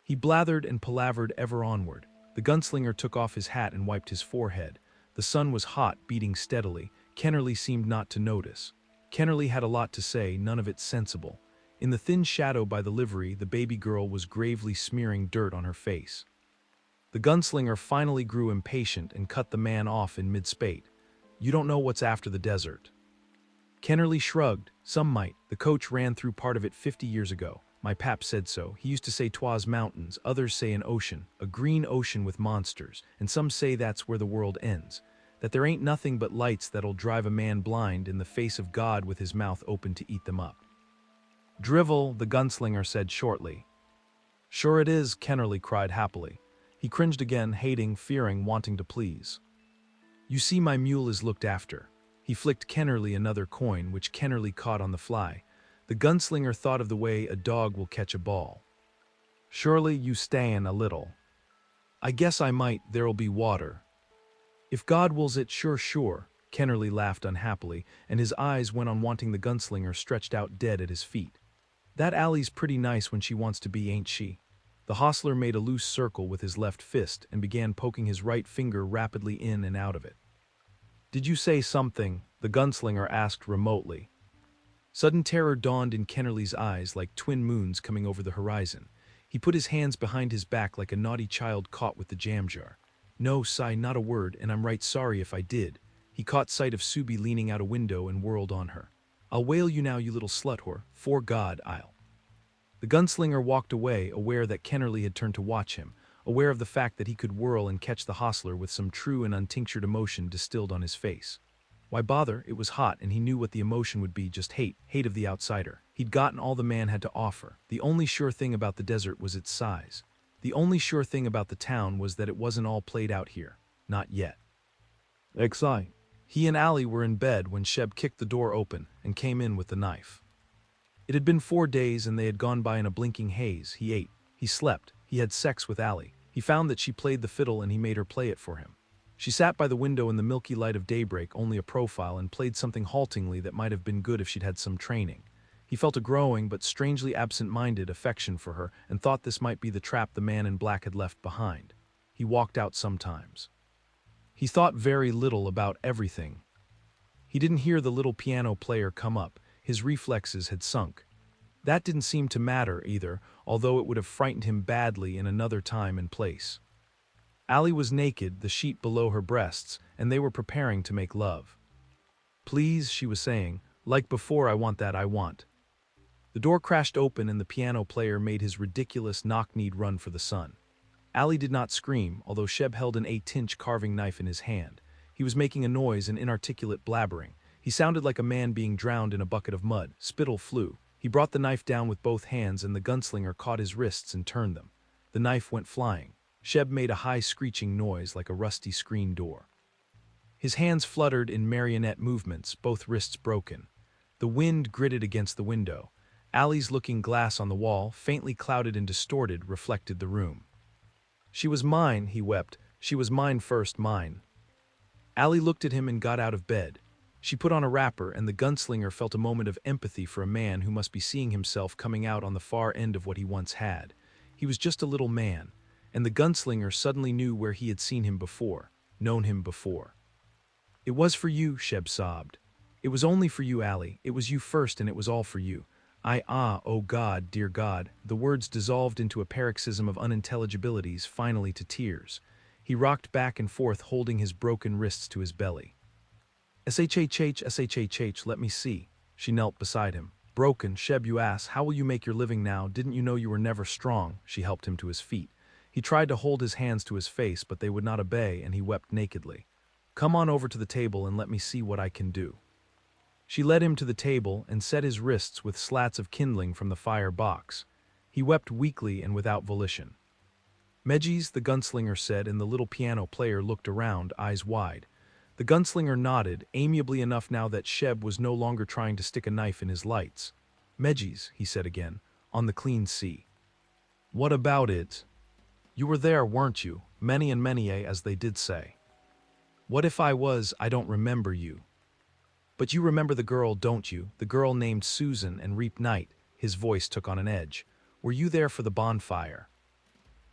He blathered and palavered ever onward. The gunslinger took off his hat and wiped his forehead. The sun was hot, beating steadily. Kennerly seemed not to notice. Kennerly had a lot to say, none of it sensible. In the thin shadow by the livery, the baby girl was gravely smearing dirt on her face. The gunslinger finally grew impatient and cut the man off in mid-spate. "You don't know what's after the desert." Kennerly shrugged. "Some might. The coach ran through part of it 50 years ago. My pap said so. He used to say 'twas mountains, others say an ocean, a green ocean with monsters, and some say that's where the world ends. That there ain't nothing but lights that'll drive a man blind in the face of God with his mouth open to eat them up." "Drivel," the gunslinger said shortly. "Sure it is," Kennerly cried happily. He cringed again, hating, fearing, wanting to please. "You see, my mule is looked after." He flicked Kennerly another coin, which Kennerly caught on the fly. The gunslinger thought of the way a dog will catch a ball. "Surely you stayin' a little." "I guess I might, there'll be water." "If God wills it, sure." Kennerly laughed unhappily, and his eyes went on wanting the gunslinger stretched out dead at his feet. "That alley's pretty nice when she wants to be, ain't she?" The hostler made a loose circle with his left fist and began poking his right finger rapidly in and out of it. "Did you say something?" the gunslinger asked remotely. Sudden terror dawned in Kennerly's eyes like twin moons coming over the horizon. He put his hands behind his back like a naughty child caught with the jam jar. "No, Si, not a word, and I'm right sorry if I did." He caught sight of Subi leaning out a window and whirled on her. "I'll whale you now, you little slut whore. 'Fore God, I'll." The gunslinger walked away, aware that Kennerly had turned to watch him, aware of the fact that he could whirl and catch the hostler with some true and untinctured emotion distilled on his face. Why bother? It was hot, and he knew what the emotion would be, just hate of the outsider. He'd gotten all the man had to offer. The only sure thing about the desert was its size. The only sure thing about the town was that it wasn't all played out here. Not yet. Excite. He and Allie were in bed when Sheb kicked the door open and came in with the knife. It had been 4 days and they had gone by in a blinking haze. He ate. He slept. He had sex with Allie. He found that she played the fiddle and he made her play it for him. She sat by the window in the milky light of daybreak, only a profile, and played something haltingly that might have been good if she'd had some training. He felt a growing but strangely absent-minded affection for her and thought this might be the trap the man in black had left behind. He walked out sometimes. He thought very little about everything. He didn't hear the little piano player come up. His reflexes had sunk. That didn't seem to matter either, although it would have frightened him badly in another time and place. Allie was naked, the sheet below her breasts, and they were preparing to make love. "Please," she was saying, "like before, I want that, I want." The door crashed open and the piano player made his ridiculous knock-kneed run for the sun. Allie did not scream, although Sheb held an 8-inch carving knife in his hand. He was making a noise and inarticulate blabbering. He sounded like a man being drowned in a bucket of mud. Spittle flew. He brought the knife down with both hands and the gunslinger caught his wrists and turned them. The knife went flying. Sheb made a high screeching noise like a rusty screen door. His hands fluttered in marionette movements, both wrists broken. The wind gritted against the window. Allie's looking glass on the wall, faintly clouded and distorted, reflected the room. "She was mine," he wept. "She was mine first, mine." Allie looked at him and got out of bed. She put on a wrapper, and the gunslinger felt a moment of empathy for a man who must be seeing himself coming out on the far end of what he once had. He was just a little man, and the gunslinger suddenly knew where he had seen him before, known him before. "It was for you," Sheb sobbed. "It was only for you, Allie. It was you first, and it was all for you. Oh God, dear God." The words dissolved into a paroxysm of unintelligibilities, finally to tears. He rocked back and forth, holding his broken wrists to his belly. "SHHH, let me see." She knelt beside him. "Broken, Sheb, you ass, how will you make your living now? Didn't you know you were never strong?" She helped him to his feet. He tried to hold his hands to his face, but they would not obey, and he wept nakedly. "Come on over to the table and let me see what I can do." She led him to the table and set his wrists with slats of kindling from the fire box. He wept weakly and without volition. "Medgies," the gunslinger said, and the little piano player looked around, eyes wide. The gunslinger nodded, amiably enough now that Sheb was no longer trying to stick a knife in his lights. "Medgies," he said again, "on the clean sea." "What about it? You were there, weren't you? Many and many, as they did say." "What if I was? I don't remember you." "But you remember the girl, don't you? The girl named Susan and Reap Night." His voice took on an edge. "Were you there for the bonfire?"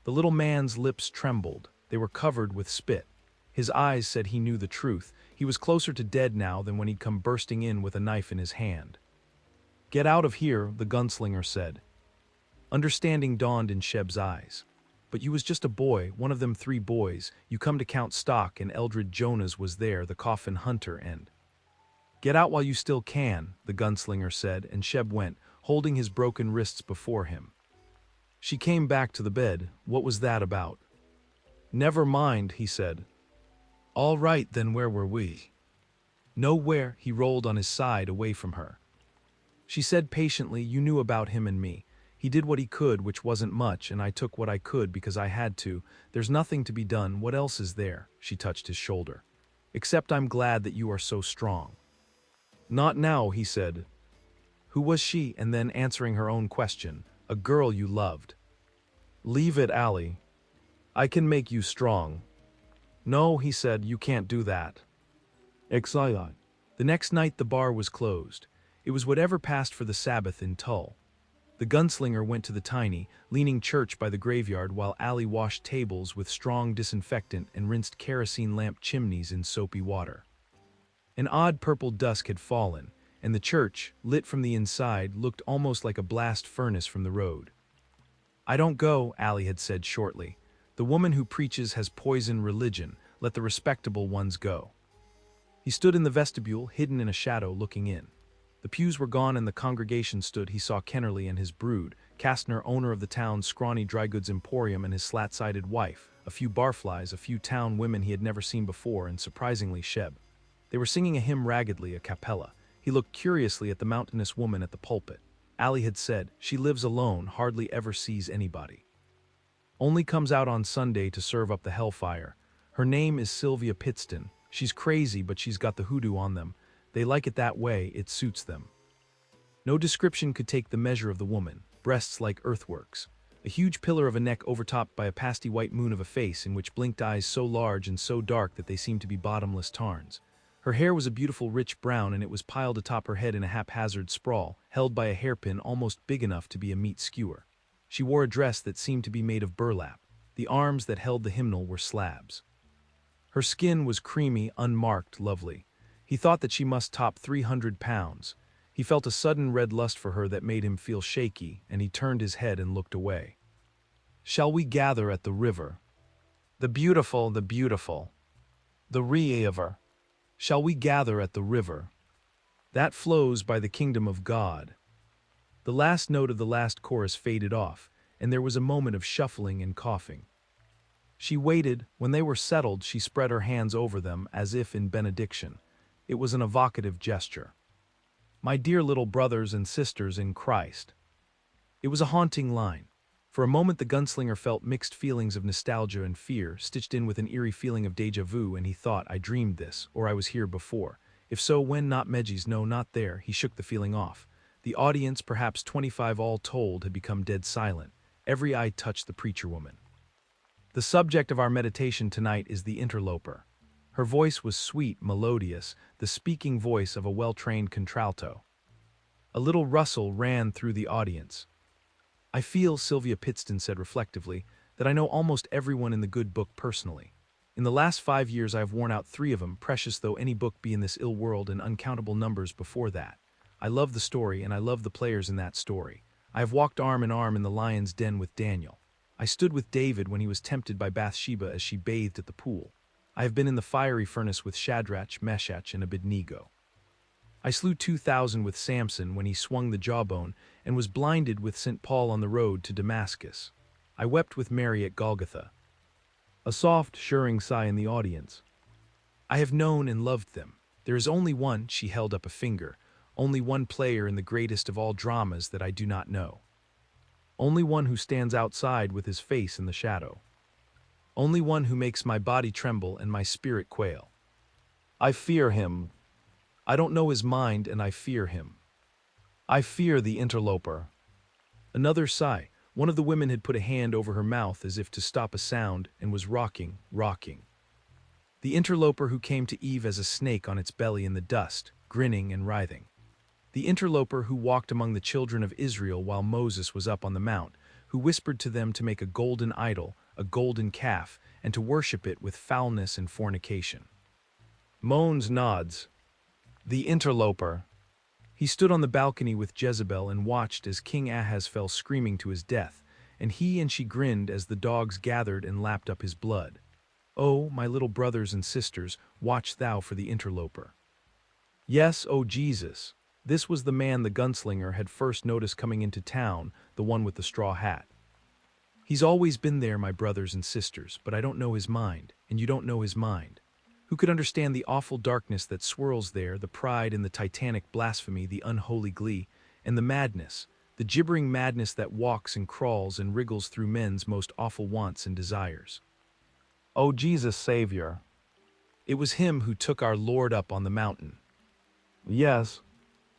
The little man's lips trembled. They were covered with spit. His eyes said he knew the truth. He was closer to dead now than when he'd come bursting in with a knife in his hand. "Get out of here," the gunslinger said. Understanding dawned in Sheb's eyes. "But you was just a boy, one of them 3 boys. You come to count stock, and Eldred Jonas was there, the coffin hunter, and—" "Get out while you still can," the gunslinger said, and Sheb went, holding his broken wrists before him. She came back to the bed. "What was that about?" "Never mind," he said. "All right, then where were we?" "Nowhere." He rolled on his side away from her. She said patiently, "You knew about him and me. He did what he could, which wasn't much, and I took what I could because I had to. There's nothing to be done. What else is there?" She touched his shoulder. "Except I'm glad that you are so strong." "Not now," he said. "Who was she?" And then, answering her own question, "A girl you loved." "Leave it, Allie. I can make you strong." "No," he said, "you can't do that." Exile. The next night the bar was closed. It was whatever passed for the Sabbath in Tull. The gunslinger went to the tiny, leaning church by the graveyard while Allie washed tables with strong disinfectant and rinsed kerosene lamp chimneys in soapy water. An odd purple dusk had fallen, and the church, lit from the inside, looked almost like a blast furnace from the road. "I don't go," Allie had said shortly. "The woman who preaches has poisoned religion. Let the respectable ones go." He stood in the vestibule, hidden in a shadow, looking in. The pews were gone and the congregation stood. He saw Kennerly and his brood, Kastner, owner of the town's scrawny dry goods emporium, and his slat-sided wife, a few barflies, a few town women he had never seen before, and surprisingly Sheb. They were singing a hymn raggedly, a cappella. He looked curiously at the mountainous woman at the pulpit. Allie had said, "She lives alone, hardly ever sees anybody. Only comes out on Sunday to serve up the hellfire. Her name is Sylvia Pittston. She's crazy, but she's got the hoodoo on them. They like it that way, it suits them." No description could take the measure of the woman, breasts like earthworks, a huge pillar of a neck overtopped by a pasty white moon of a face in which blinked eyes so large and so dark that they seemed to be bottomless tarns. Her hair was a beautiful rich brown and it was piled atop her head in a haphazard sprawl, held by a hairpin almost big enough to be a meat skewer. She wore a dress that seemed to be made of burlap. The arms that held the hymnal were slabs. Her skin was creamy, unmarked, lovely. He thought that she must top 300 pounds. He felt a sudden red lust for her that made him feel shaky, and he turned his head and looked away. Shall we gather at the river? The beautiful, the river. Shall we gather at the river? That flows by the kingdom of God. The last note of the last chorus faded off, and there was a moment of shuffling and coughing. She waited. When they were settled, she spread her hands over them as if in benediction. It was an evocative gesture. My dear little brothers and sisters in Christ. It was a haunting line. For a moment the gunslinger felt mixed feelings of nostalgia and fear, stitched in with an eerie feeling of déjà vu, and he thought, I dreamed this, or I was here before. If so, when? Not Medji's, no, not there. He shook the feeling off. The audience, perhaps 25 all told, had become dead silent. Every eye touched the preacher woman. The subject of our meditation tonight is the interloper. Her voice was sweet, melodious, the speaking voice of a well-trained contralto. A little rustle ran through the audience. I feel, Sylvia Pittston said reflectively, that I know almost everyone in the good book personally. In the last 5 years I have worn out 3 of them, precious though any book be in this ill world, and uncountable numbers before that. I love the story, and I love the players in that story. I have walked arm in arm in the lion's den with Daniel. I stood with David when he was tempted by Bathsheba as she bathed at the pool. I have been in the fiery furnace with Shadrach, Meshach, and Abednego. I slew 2,000 with Samson when he swung the jawbone and was blinded with St. Paul on the road to Damascus. I wept with Mary at Golgotha. A soft, shirring sigh in the audience. I have known and loved them. There is only one, she held up a finger, only one player in the greatest of all dramas that I do not know. Only one who stands outside with his face in the shadow. Only one who makes my body tremble and my spirit quail. I fear him. I don't know his mind, and I fear him. I fear the interloper. Another sigh. One of the women had put a hand over her mouth as if to stop a sound and was rocking. The interloper who came to Eve as a snake on its belly in the dust, grinning and writhing. The interloper who walked among the children of Israel while Moses was up on the mount, who whispered to them to make a golden idol, a golden calf, and to worship it with foulness and fornication. Moans, nods. The interloper. He stood on the balcony with Jezebel and watched as King Ahaz fell screaming to his death, and he and she grinned as the dogs gathered and lapped up his blood. Oh, my little brothers and sisters, watch thou for the interloper. Yes, oh Jesus. This was the man the gunslinger had first noticed coming into town, the one with the straw hat. He's always been there, my brothers and sisters, but I don't know his mind, and you don't know his mind. Who could understand the awful darkness that swirls there, the pride and the titanic blasphemy, the unholy glee, and the madness, the gibbering madness that walks and crawls and wriggles through men's most awful wants and desires? Oh, Jesus Savior! It was him who took our Lord up on the mountain. Yes,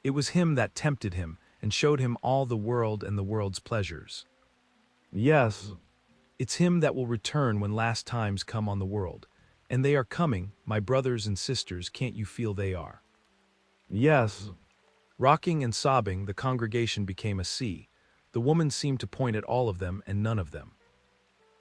it was him that tempted him and showed him all the world and the world's pleasures. Yes, it's him that will return when last times come on the world. And they are coming, my brothers and sisters, can't you feel they are? Yes. Rocking and sobbing, the congregation became a sea. The woman seemed to point at all of them and none of them.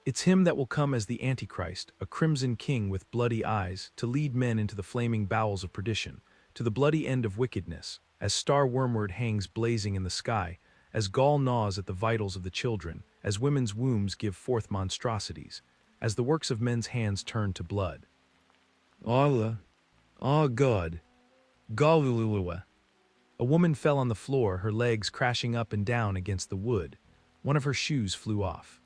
It's him that will come as the Antichrist, a crimson king with bloody eyes, to lead men into the flaming bowels of perdition, to the bloody end of wickedness, as star wormwood hangs blazing in the sky, as gall gnaws at the vitals of the children, as women's wombs give forth monstrosities, as the works of men's hands turn to blood. Allah, God, Galulua. A woman fell on the floor, her legs crashing up and down against the wood. One of her shoes flew off.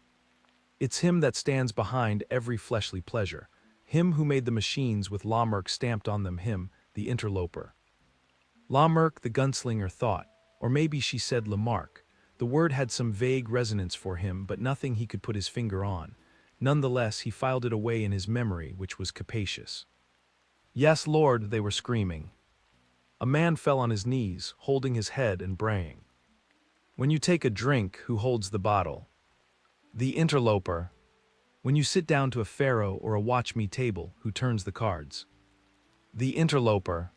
It's him that stands behind every fleshly pleasure, him who made the machines with Lamurk stamped on them, him, the interloper. Lamurk, the gunslinger thought, or maybe she said Lamarck. The word had some vague resonance for him, but nothing he could put his finger on. Nonetheless, he filed it away in his memory, which was capacious. Yes, Lord, they were screaming. A man fell on his knees, holding his head and braying. When you take a drink, who holds the bottle? The interloper. When you sit down to a faro or a watch-me table, who turns the cards? The interloper.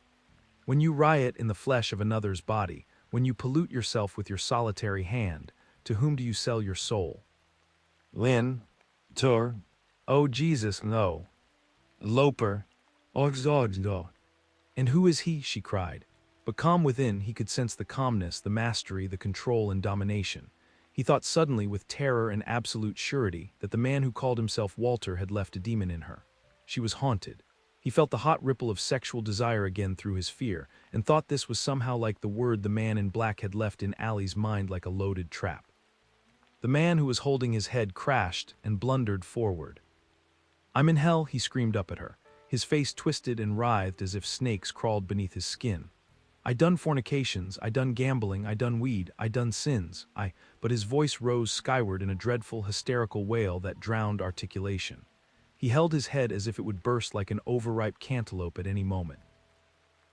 When you riot in the flesh of another's body, when you pollute yourself with your solitary hand, to whom do you sell your soul? Lin. Tur. Oh Jesus, no. Loper. Oxogdo. And who is he? She cried. But calm within, he could sense the calmness, the mastery, the control and domination. He thought suddenly with terror and absolute surety that the man who called himself Walter had left a demon in her. She was haunted. He felt the hot ripple of sexual desire again through his fear, and thought this was somehow like the word the man in black had left in Allie's mind like a loaded trap. The man who was holding his head crashed and blundered forward. I'm in hell, he screamed up at her. His face twisted and writhed as if snakes crawled beneath his skin. I done fornications, I done gambling, I done weed, I done sins, but his voice rose skyward in a dreadful, hysterical wail that drowned articulation. He held his head as if it would burst like an overripe cantaloupe at any moment.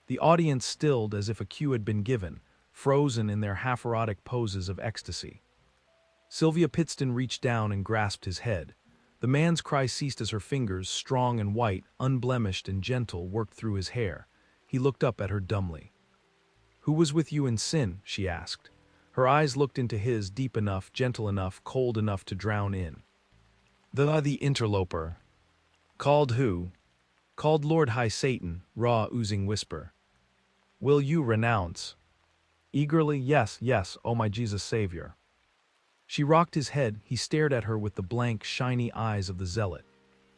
The audience stilled as if a cue had been given, frozen in their half-erotic poses of ecstasy. Sylvia Pittston reached down and grasped his head. The man's cry ceased as her fingers, strong and white, unblemished and gentle, worked through his hair. He looked up at her dumbly. Who was with you in sin? She asked. Her eyes looked into his, deep enough, gentle enough, cold enough to drown in. The interloper. Called who? Called Lord High Satan, raw, oozing whisper. Will you renounce? Eagerly, yes, yes, oh my Jesus Savior. She rocked his head, he stared at her with the blank, shiny eyes of the zealot.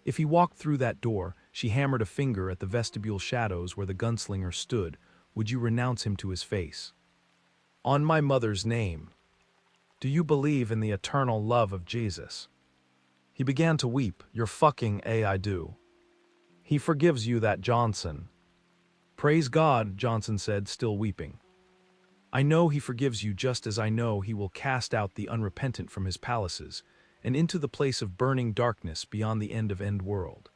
If he walked through that door, she hammered a finger at the vestibule shadows where the gunslinger stood, would you renounce him to his face? On my mother's name. Do you believe in the eternal love of Jesus? He began to weep. You're fucking A, I do. He forgives you that, Johnson. Praise God, Johnson said, still weeping. I know he forgives you just as I know he will cast out the unrepentant from his palaces and into the place of burning darkness beyond the end of end world.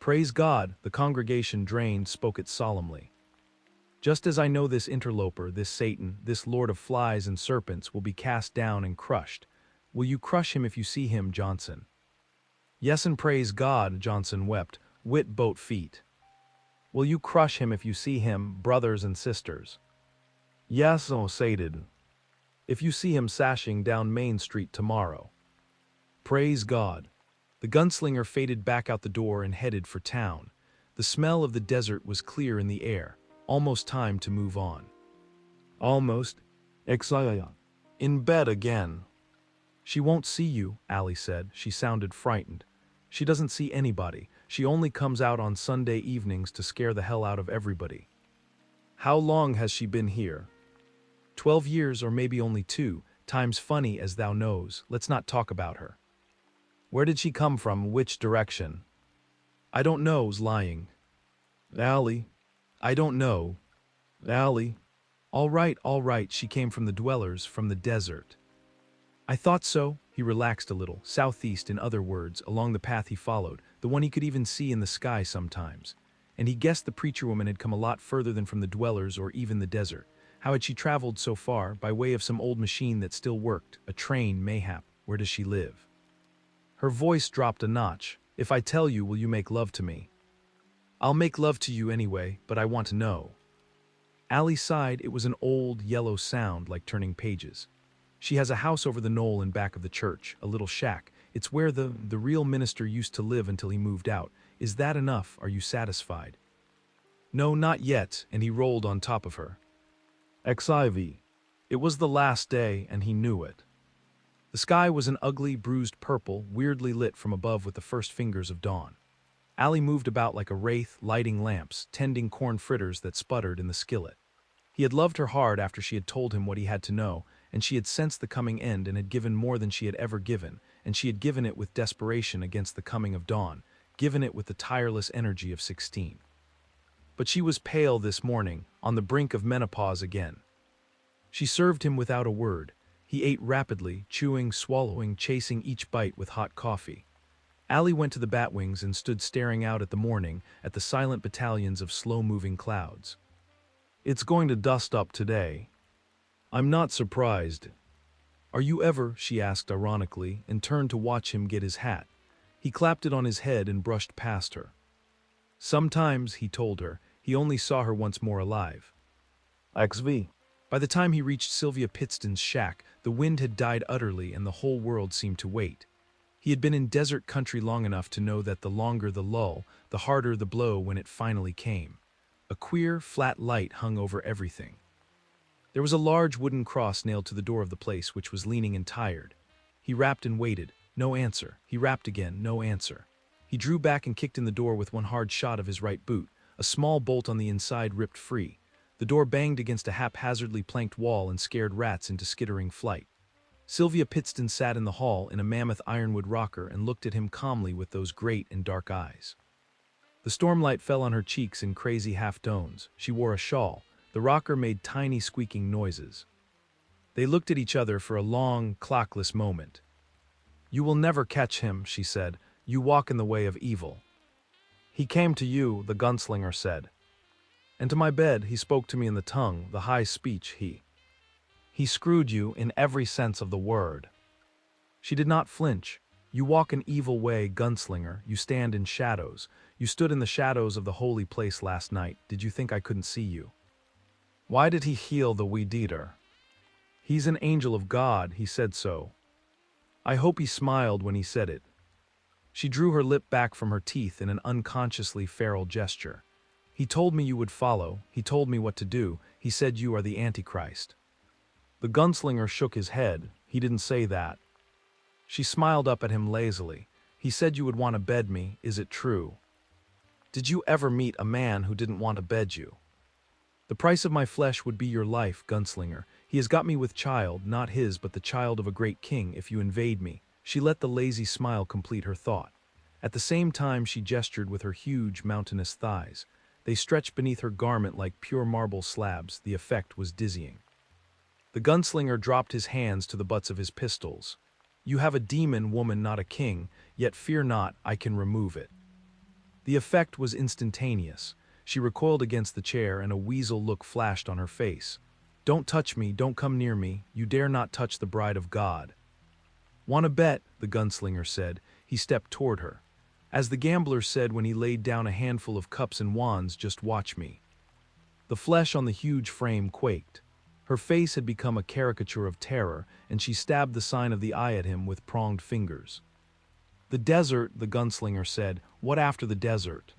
Praise God, the congregation drained spoke it solemnly. Just as I know this interloper, this Satan, this lord of flies and serpents will be cast down and crushed, will you crush him if you see him, Johnson? Yes, and praise God, Johnson wept, wit boat feet. Will you crush him if you see him, brothers and sisters? Yes, oh Satan. If you see him sashing down Main Street tomorrow. Praise God. The gunslinger faded back out the door and headed for town. The smell of the desert was clear in the air, almost time to move on. Almost. Exile. In bed again. She won't see you, Allie said. She sounded frightened. She doesn't see anybody. She only comes out on Sunday evenings to scare the hell out of everybody. How long has she been here? 12 years or maybe only 2. Time's funny as thou knows. Let's not talk about her. Where did she come from? Which direction? I don't know's lying. Allie. I don't know. Allie. All right, she came from the dwellers, from the desert. I thought so. He relaxed a little, southeast in other words, along the path he followed, the one he could even see in the sky sometimes. And he guessed the preacher woman had come a lot further than from the dwellers or even the desert. How had she traveled so far, by way of some old machine that still worked, a train, mayhap? Where does she live? Her voice dropped a notch. If I tell you, will you make love to me? I'll make love to you anyway, but I want to know. Allie sighed. It was an old, yellow sound like turning pages. She has a house over the knoll in back of the church, a little shack. It's where the real minister used to live until he moved out. Is that enough? Are you satisfied? No, not yet, and he rolled on top of her. XIV. It was the last day, and he knew it. The sky was an ugly, bruised purple, weirdly lit from above with the first fingers of dawn. Allie moved about like a wraith, lighting lamps, tending corn fritters that sputtered in the skillet. He had loved her hard after she had told him what he had to know, and she had sensed the coming end and had given more than she had ever given, and she had given it with desperation against the coming of dawn, given it with the tireless energy of 16. But she was pale this morning, on the brink of menopause again. She served him without a word. He ate rapidly, chewing, swallowing, chasing each bite with hot coffee. Allie went to the batwings and stood staring out at the morning, at the silent battalions of slow-moving clouds. It's going to dust up today. I'm not surprised. Are you ever? She asked ironically, and turned to watch him get his hat. He clapped it on his head and brushed past her. Sometimes, he told her, he only saw her once more alive. XV. By the time he reached Sylvia Pittston's shack, the wind had died utterly and the whole world seemed to wait. He had been in desert country long enough to know that the longer the lull, the harder the blow when it finally came. A queer, flat light hung over everything. There was a large wooden cross nailed to the door of the place, which was leaning and tired. He rapped and waited. No answer. He rapped again. No answer. He drew back and kicked in the door with one hard shot of his right boot. A small bolt on the inside ripped free. The door banged against a haphazardly planked wall and scared rats into skittering flight. Sylvia Pittston sat in the hall in a mammoth ironwood rocker and looked at him calmly with those great and dark eyes. The stormlight fell on her cheeks in crazy half-dones. She wore a shawl. The rocker made tiny squeaking noises. They looked at each other for a long, clockless moment. "You will never catch him," she said. "You walk in the way of evil." "He came to you," the gunslinger said. "And to my bed he spoke to me in the tongue, the high speech He screwed you in every sense of the word." She did not flinch. "You walk an evil way, gunslinger. You stand in shadows. You stood in the shadows of the holy place last night. Did you think I couldn't see you?" "Why did he heal the weed eater?" "He's an angel of God, he said so." "I hope he smiled when he said it." She drew her lip back from her teeth in an unconsciously feral gesture. "He told me you would follow. He told me what to do. He said you are the Antichrist." The gunslinger shook his head. "He didn't say that." She smiled up at him lazily. "He said you would want to bed me. Is it true?" "Did you ever meet a man who didn't want to bed you?" "The price of my flesh would be your life, gunslinger. He has got me with child, not his but the child of a great king, if you invade me." She let the lazy smile complete her thought. At the same time she gestured with her huge, mountainous thighs. They stretched beneath her garment like pure marble slabs. The effect was dizzying. The gunslinger dropped his hands to the butts of his pistols. "You have a demon, woman, not a king, yet fear not, I can remove it." The effect was instantaneous. She recoiled against the chair and a weasel look flashed on her face. "Don't touch me, don't come near me. You dare not touch the bride of God." "Want to bet?" the gunslinger said. He stepped toward her. As the gambler said when he laid down a handful of cups and wands, "Just watch me." The flesh on the huge frame quaked. Her face had become a caricature of terror, and she stabbed the sign of the eye at him with pronged fingers. "The desert," the gunslinger said. "What after the desert?"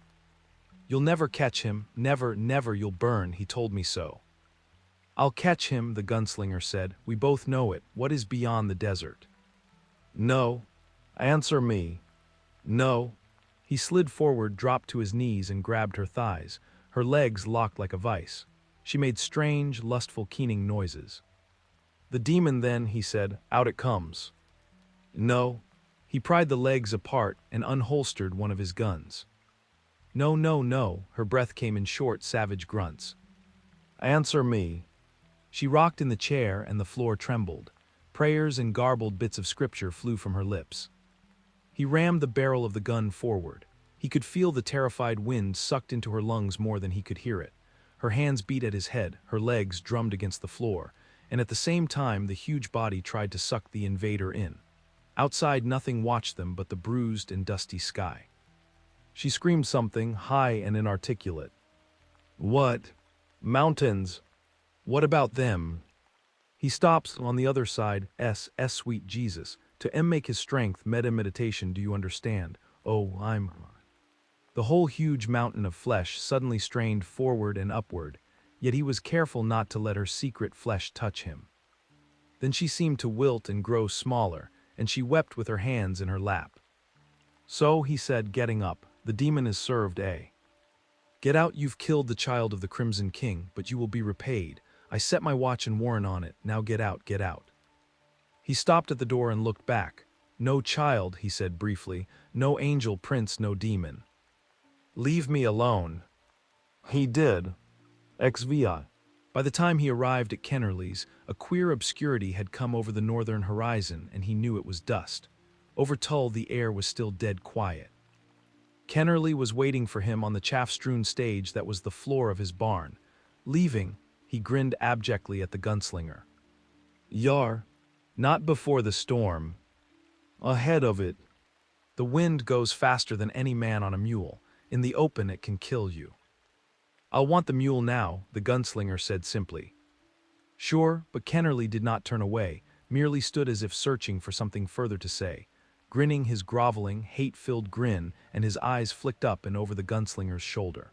"You'll never catch him. Never, never, you'll burn. He told me so." "I'll catch him," the gunslinger said. "We both know it. What is beyond the desert?" "No. Answer me." "No." He slid forward, dropped to his knees, and grabbed her thighs. Her legs locked like a vice. She made strange, lustful, keening noises. "The demon, then," he said. "Out it comes." "No." He pried the legs apart and unholstered one of his guns. "No, no, no." Her breath came in short, savage grunts. "Answer me." She rocked in the chair and the floor trembled. Prayers and garbled bits of scripture flew from her lips. He rammed the barrel of the gun forward. He could feel the terrified wind sucked into her lungs more than he could hear it. Her hands beat at his head, her legs drummed against the floor, and at the same time the huge body tried to suck the invader in. Outside nothing watched them but the bruised and dusty sky. She screamed something, high and inarticulate. "What? Mountains. What about them?" He stops on the other side. Sweet Jesus. To make his strength, meditation, do you understand? Oh, I'm... The whole huge mountain of flesh suddenly strained forward and upward, yet he was careful not to let her secret flesh touch him. Then she seemed to wilt and grow smaller, and she wept with her hands in her lap. "So," he said, getting up, "the demon is served, eh? Get out, you've killed the child of the Crimson King, but you will be repaid. I set my watch and warrant on it. Now get out, get out." He stopped at the door and looked back. "No child," he said briefly. "No angel, prince, no demon. Leave me alone." He did. XVI. By the time he arrived at Kennerly's, a queer obscurity had come over the northern horizon, and he knew it was dust. Over Tull the air was still dead quiet. Kennerly was waiting for him on the chaff-strewn stage that was the floor of his barn. Leaving, he grinned abjectly at the gunslinger. "Yar, not before the storm. Ahead of it." The wind goes faster than any man on a mule. In the open, it can kill you. I'll want the mule now, the gunslinger said simply. Sure, but Kennerly did not turn away, merely stood as if searching for something further to say, grinning his groveling, hate-filled grin, and his eyes flicked up and over the gunslinger's shoulder.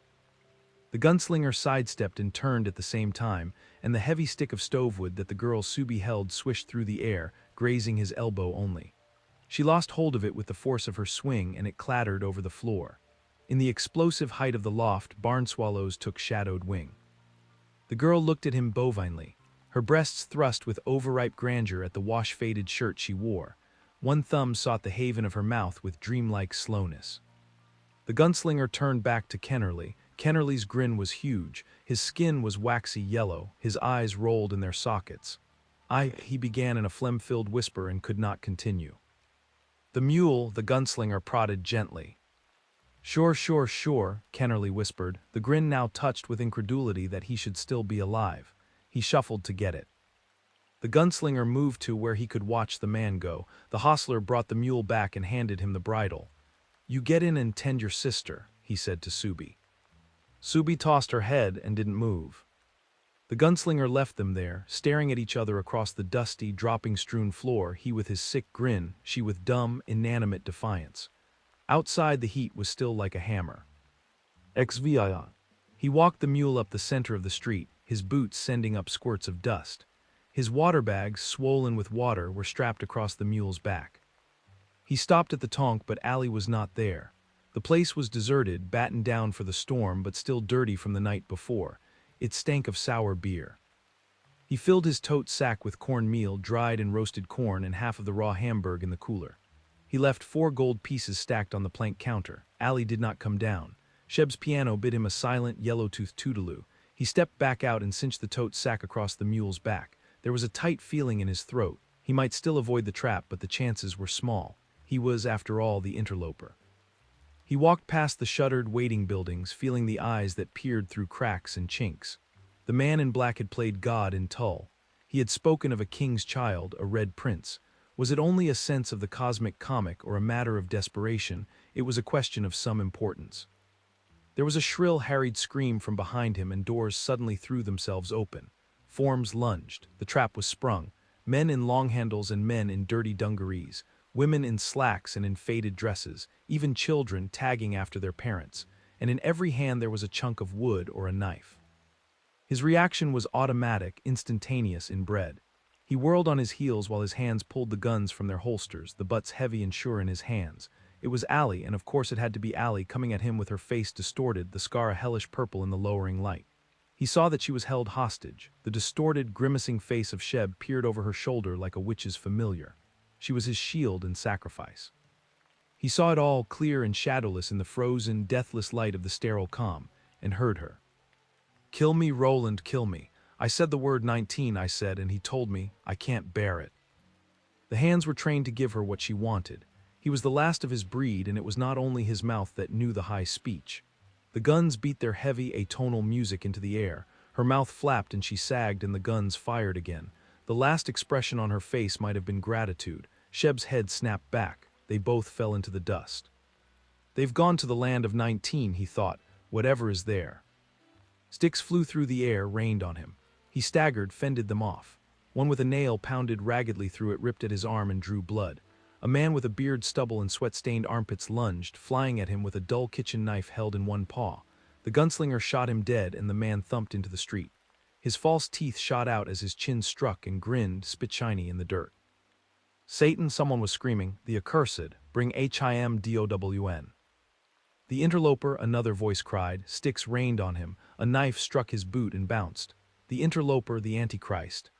The gunslinger sidestepped and turned at the same time, and the heavy stick of stovewood that the girl Subi held swished through the air, grazing his elbow only. She lost hold of it with the force of her swing, and it clattered over the floor. In the explosive height of the loft, barn swallows took shadowed wing. The girl looked at him bovinely, her breasts thrust with overripe grandeur at the wash-faded shirt she wore. One thumb sought the haven of her mouth with dreamlike slowness. The gunslinger turned back to Kennerly. Kennerly's grin was huge, his skin was waxy yellow, his eyes rolled in their sockets. He began in a phlegm-filled whisper and could not continue. The mule, the gunslinger prodded gently. Sure, Kennerly whispered, the grin now touched with incredulity that he should still be alive. He shuffled to get it. The gunslinger moved to where he could watch the man go. The hostler brought the mule back and handed him the bridle. You get in and tend your sister, he said to Subi. Subi tossed her head and didn't move. The gunslinger left them there, staring at each other across the dusty, dropping-strewn floor, he with his sick grin, she with dumb, inanimate defiance. Outside, the heat was still like a hammer. XVIA. He walked the mule up the center of the street, his boots sending up squirts of dust. His water bags, swollen with water, were strapped across the mule's back. He stopped at the tonk, but Allie was not there. The place was deserted, battened down for the storm, but still dirty from the night before. It stank of sour beer. He filled his tote sack with cornmeal, dried and roasted corn, and half of the raw hamburg in the cooler. He left 4 gold pieces stacked on the plank counter. Allie did not come down. Sheb's piano bid him a silent, yellow-toothed toodaloo. He stepped back out and cinched the tote sack across the mule's back. There was a tight feeling in his throat. He might still avoid the trap, but the chances were small. He was, after all, the interloper. He walked past the shuttered waiting buildings, feeling the eyes that peered through cracks and chinks. The man in black had played God in Tull. He had spoken of a king's child, a red prince. Was it only a sense of the cosmic comic or a matter of desperation? It was a question of some importance. There was a shrill, harried scream from behind him, and doors suddenly threw themselves open. Forms lunged. The trap was sprung. Men in long handles and men in dirty dungarees. Women in slacks and in faded dresses. Even children tagging after their parents. And in every hand there was a chunk of wood or a knife. His reaction was automatic, instantaneous, inbred. He whirled on his heels while his hands pulled the guns from their holsters, the butts heavy and sure in his hands. It was Allie, and of course it had to be Allie, coming at him with her face distorted, the scar a hellish purple in the lowering light. He saw that she was held hostage. The distorted, grimacing face of Sheb peered over her shoulder like a witch's familiar. She was his shield and sacrifice. He saw it all, clear and shadowless in the frozen, deathless light of the sterile calm, and heard her. "Kill me, Roland, kill me. I said the word 19, I said, and he told me, I can't bear it." The hands were trained to give her what she wanted. He was the last of his breed, and it was not only his mouth that knew the high speech. The guns beat their heavy, atonal music into the air. Her mouth flapped and she sagged, and the guns fired again. The last expression on her face might have been gratitude. Sheb's head snapped back. They both fell into the dust. They've gone to the land of 19, he thought, whatever is there. Sticks flew through the air, rained on him. He staggered, fended them off. One with a nail pounded raggedly through it, ripped at his arm and drew blood. A man with a beard, stubble, and sweat-stained armpits lunged, flying at him with a dull kitchen knife held in one paw. The gunslinger shot him dead, and the man thumped into the street. His false teeth shot out as his chin struck and grinned, spit-shiny in the dirt. "Satan," someone was screaming, "the accursed, bring him down." The interloper, another voice cried. Sticks rained on him. A knife struck his boot and bounced. The interloper, the Antichrist.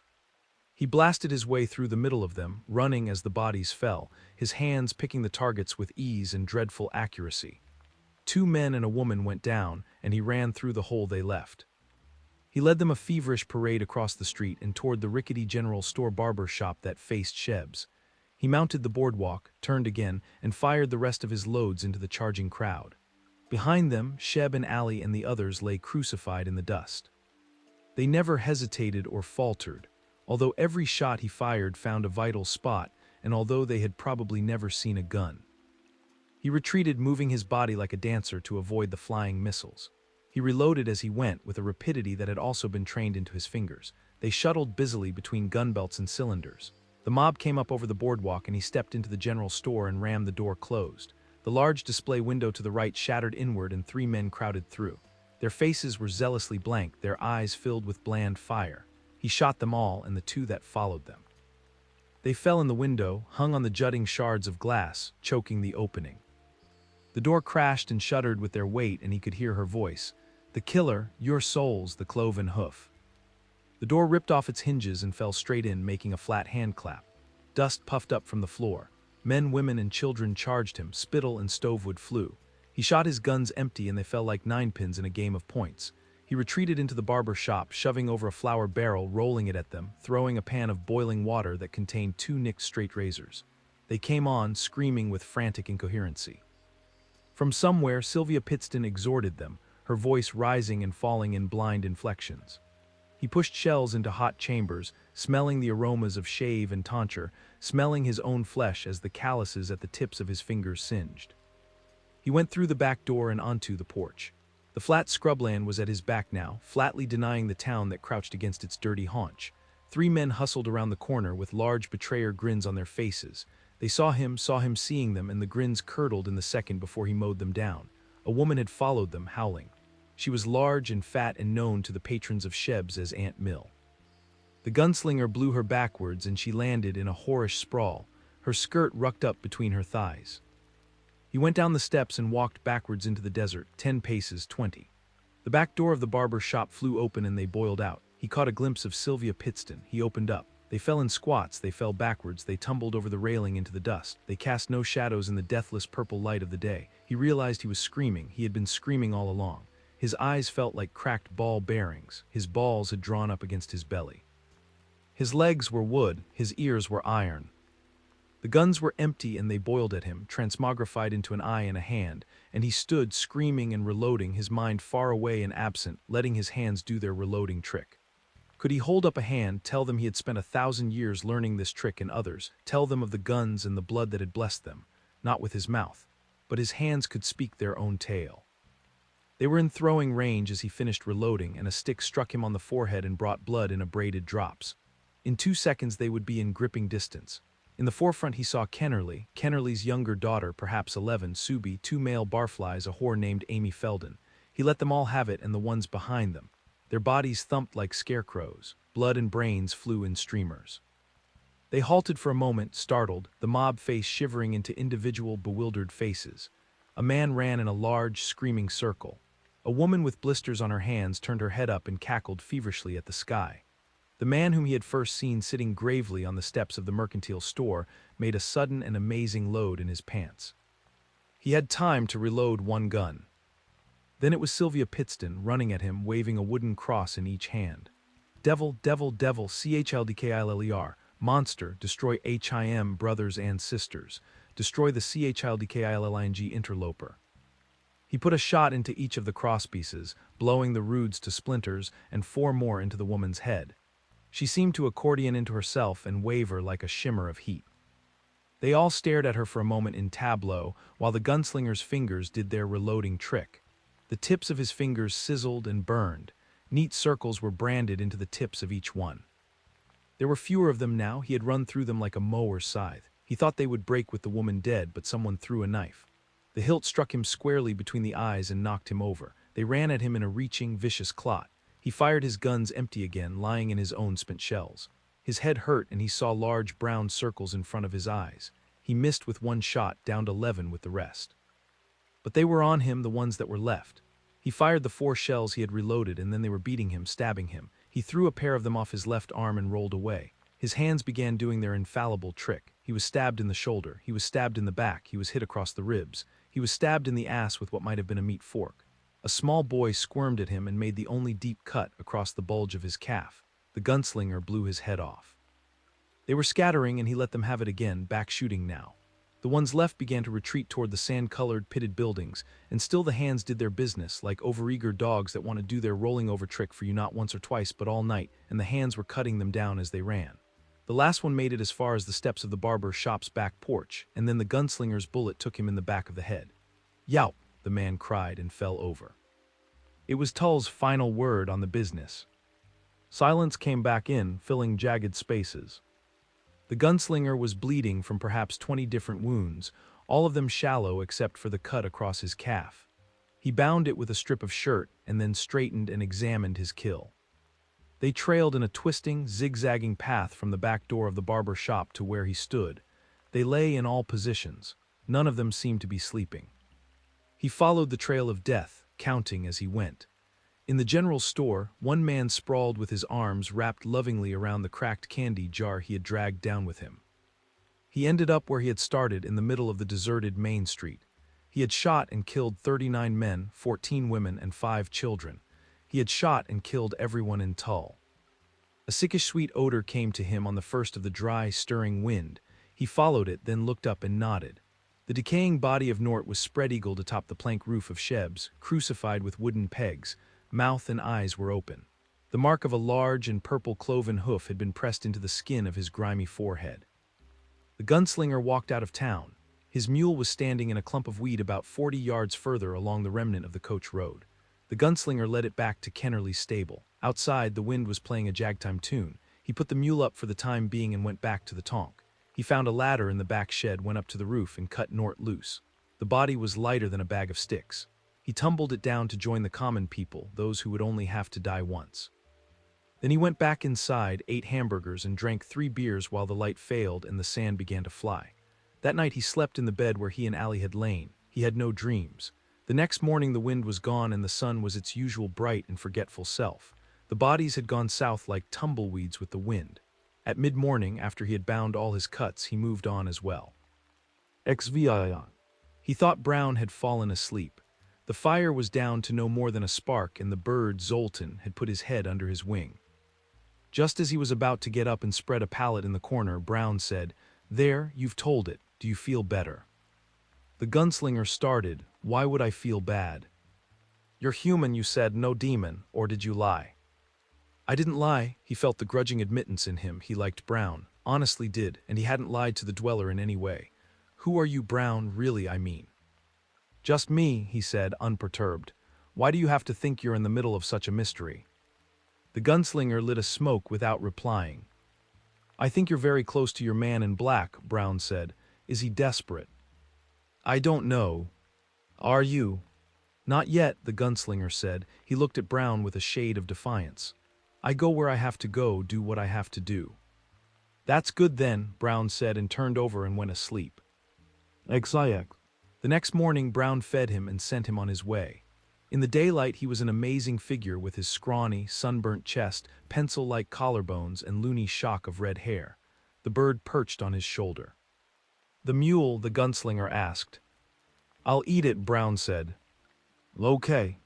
He blasted his way through the middle of them, running as the bodies fell, his hands picking the targets with ease and dreadful accuracy. 2 men and a woman went down, and he ran through the hole they left. He led them a feverish parade across the street and toward the rickety general store barber shop that faced Sheb's. He mounted the boardwalk, turned again, and fired the rest of his loads into the charging crowd. Behind them, Sheb and Allie and the others lay crucified in the dust. They never hesitated or faltered, although every shot he fired found a vital spot, and although they had probably never seen a gun. He retreated, moving his body like a dancer to avoid the flying missiles. He reloaded as he went with a rapidity that had also been trained into his fingers. They shuttled busily between gun belts and cylinders. The mob came up over the boardwalk and he stepped into the general store and rammed the door closed. The large display window to the right shattered inward and 3 men crowded through. Their faces were zealously blank, their eyes filled with bland fire. He shot them all and the 2 that followed them. They fell in the window, hung on the jutting shards of glass, choking the opening. The door crashed and shuddered with their weight and he could hear her voice. "The killer, your souls, the cloven hoof." The door ripped off its hinges and fell straight in, making a flat hand clap. Dust puffed up from the floor. Men, women, and children charged him, spittle and stovewood flew. He shot his guns empty and they fell like 9 pins in a game of points. He retreated into the barber shop, shoving over a flour barrel, rolling it at them, throwing a pan of boiling water that contained 2 nicked straight razors. They came on, screaming with frantic incoherency. From somewhere, Sylvia Pittston exhorted them, her voice rising and falling in blind inflections. He pushed shells into hot chambers, smelling the aromas of shave and tonsure, smelling his own flesh as the calluses at the tips of his fingers singed. He went through the back door and onto the porch. The flat scrubland was at his back now, flatly denying the town that crouched against its dirty haunch. 3 men hustled around the corner with large betrayer grins on their faces. They saw him seeing them, and the grins curdled in the second before he mowed them down. A woman had followed them, howling. She was large and fat and known to the patrons of Shebs as Aunt Mill. The gunslinger blew her backwards and she landed in a whorish sprawl, her skirt rucked up between her thighs. He went down the steps and walked backwards into the desert, 10 paces, 20. The back door of the barber shop flew open and they boiled out. He caught a glimpse of Sylvia Pittston. He opened up. They fell in squats, they fell backwards, they tumbled over the railing into the dust. They cast no shadows in the deathless purple light of the day. He realized he was screaming. He had been screaming all along. His eyes felt like cracked ball bearings. His balls had drawn up against his belly. His legs were wood, his ears were iron. The guns were empty and they boiled at him, transmogrified into an eye and a hand, and he stood screaming and reloading, his mind far away and absent, letting his hands do their reloading trick. Could he hold up a hand, tell them he had spent 1,000 years learning this trick and others, tell them of the guns and the blood that had blessed them? Not with his mouth, but his hands could speak their own tale. They were in throwing range as he finished reloading, and a stick struck him on the forehead and brought blood in abraded drops. In 2 seconds they would be in gripping distance. In the forefront he saw Kennerly's younger daughter, perhaps 11, Subi, 2 male barflies, a whore named Amy Felden. He let them all have it and the ones behind them. Their bodies thumped like scarecrows. Blood and brains flew in streamers. They halted for a moment, startled, the mob face shivering into individual bewildered faces. A man ran in a large, screaming circle. A woman with blisters on her hands turned her head up and cackled feverishly at the sky. The man whom he had first seen sitting gravely on the steps of the mercantile store made a sudden and amazing load in his pants. He had time to reload 1 gun. Then it was Sylvia Pittston running at him, waving a wooden cross in each hand. "Devil, devil, devil, CHILDKILLER, monster, destroy HIM brothers and sisters, destroy the CHILDKILLING interloper." He put a shot into each of the crosspieces, blowing the roods to splinters, and 4 more into the woman's head. She seemed to accordion into herself and waver like a shimmer of heat. They all stared at her for a moment in tableau, while the gunslinger's fingers did their reloading trick. The tips of his fingers sizzled and burned. Neat circles were branded into the tips of each one. There were fewer of them now. He had run through them like a mower's scythe. He thought they would break with the woman dead, but someone threw a knife. The hilt struck him squarely between the eyes and knocked him over. They ran at him in a reaching, vicious clot. He fired his guns empty again, lying in his own spent shells. His head hurt and he saw large brown circles in front of his eyes. He missed with 1 shot, downed 11 with the rest. But they were on him, the ones that were left. He fired the 4 shells he had reloaded, and then they were beating him, stabbing him. He threw a pair of them off his left arm and rolled away. His hands began doing their infallible trick. He was stabbed in the shoulder. He was stabbed in the back. He was hit across the ribs. He was stabbed in the ass with what might have been a meat fork. A small boy squirmed at him and made the only deep cut across the bulge of his calf. The gunslinger blew his head off. They were scattering and he let them have it again, back shooting now. The ones left began to retreat toward the sand-colored, pitted buildings, and still the hands did their business, like overeager dogs that want to do their rolling over trick for you not once or twice but all night, and the hands were cutting them down as they ran. The last one made it as far as the steps of the barber shop's back porch, and then the gunslinger's bullet took him in the back of the head. "Youp," the man cried and fell over. It was Tull's final word on the business. Silence came back in, filling jagged spaces. The gunslinger was bleeding from perhaps 20 different wounds, all of them shallow except for the cut across his calf. He bound it with a strip of shirt and then straightened and examined his kill. They trailed in a twisting, zigzagging path from the back door of the barber shop to where he stood. They lay in all positions. None of them seemed to be sleeping. He followed the trail of death, counting as he went. In the general store, one man sprawled with his arms wrapped lovingly around the cracked candy jar he had dragged down with him. He ended up where he had started, in the middle of the deserted Main Street. He had shot and killed 39 men, 14 women, and 5 children. He had shot and killed everyone in Tull. A sickish sweet odor came to him on the first of the dry, stirring wind. He followed it, then looked up and nodded. The decaying body of Nort was spread-eagled atop the plank roof of Sheb's, crucified with wooden pegs. Mouth and eyes were open. The mark of a large and purple cloven hoof had been pressed into the skin of his grimy forehead. The gunslinger walked out of town. His mule was standing in a clump of weed about 40 yards further along the remnant of the coach road. The gunslinger led it back to Kennerly's stable. Outside, the wind was playing a jagtime tune. He put the mule up for the time being and went back to the tonk. He found a ladder in the back shed, went up to the roof, and cut Nort loose. The body was lighter than a bag of sticks. He tumbled it down to join the common people, those who would only have to die once. Then he went back inside, ate hamburgers, and drank 3 beers while the light failed and the sand began to fly. That night he slept in the bed where he and Allie had lain. He had no dreams. The next morning the wind was gone and the sun was its usual bright and forgetful self. The bodies had gone south like tumbleweeds with the wind. At mid-morning, after he had bound all his cuts, he moved on as well. XVII. He thought Brown had fallen asleep. The fire was down to no more than a spark, and the bird, Zoltan, had put his head under his wing. Just as he was about to get up and spread a pallet in the corner, Brown said, "There, you've told it. Do you feel better?" The gunslinger started. "Why would I feel bad?" "You're human, you said, no demon, or did you lie?" "I didn't lie." He felt the grudging admittance in him. He liked Brown, honestly did, and he hadn't lied to the dweller in any way. "Who are you, Brown, really, I mean?" "Just me," he said, unperturbed. "Why do you have to think you're in the middle of such a mystery?" The gunslinger lit a smoke without replying. "I think you're very close to your man in black," Brown said. "Is he desperate?" "I don't know. Are you?" "Not yet," the gunslinger said. He looked at Brown with a shade of defiance. "I go where I have to go, do what I have to do." "That's good then," Brown said, and turned over and went asleep. XIX. The next morning Brown fed him and sent him on his way. In the daylight he was an amazing figure with his scrawny, sunburnt chest, pencil-like collarbones, and loony shock of red hair. The bird perched on his shoulder. "The mule?" the gunslinger asked. "I'll eat it," Brown said. "Okay."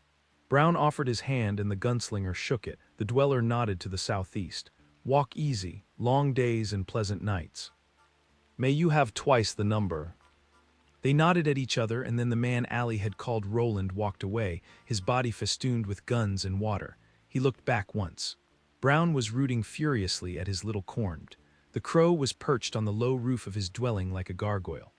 Brown offered his hand and the gunslinger shook it. The dweller nodded to the southeast. "Walk easy, long days and pleasant nights." "May you have twice the number." They nodded at each other, and then the man Allie had called Roland walked away, his body festooned with guns and water. He looked back once. Brown was rooting furiously at his little corned. The crow was perched on the low roof of his dwelling like a gargoyle.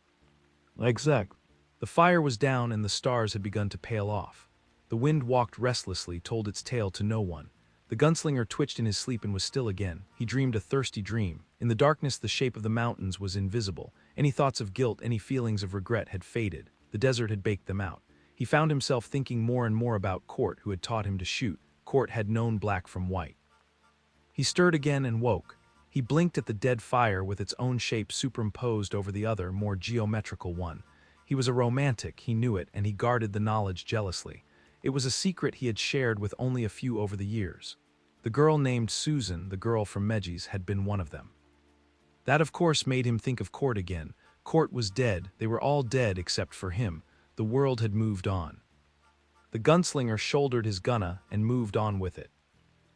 Exact. The fire was down and the stars had begun to pale off. The wind walked restlessly, told its tale to no one. The gunslinger twitched in his sleep and was still again. He dreamed a thirsty dream. In the darkness the shape of the mountains was invisible. Any thoughts of guilt, any feelings of regret had faded. The desert had baked them out. He found himself thinking more and more about Court, who had taught him to shoot. Court had known black from white. He stirred again and woke. He blinked at the dead fire with its own shape superimposed over the other, more geometrical one. He was a romantic, he knew it, and he guarded the knowledge jealously. It was a secret he had shared with only a few over the years. The girl named Susan, the girl from Medji's, had been one of them. That, of course, made him think of Court again. Court was dead. They were all dead except for him. The world had moved on. The gunslinger shouldered his gunna and moved on with it.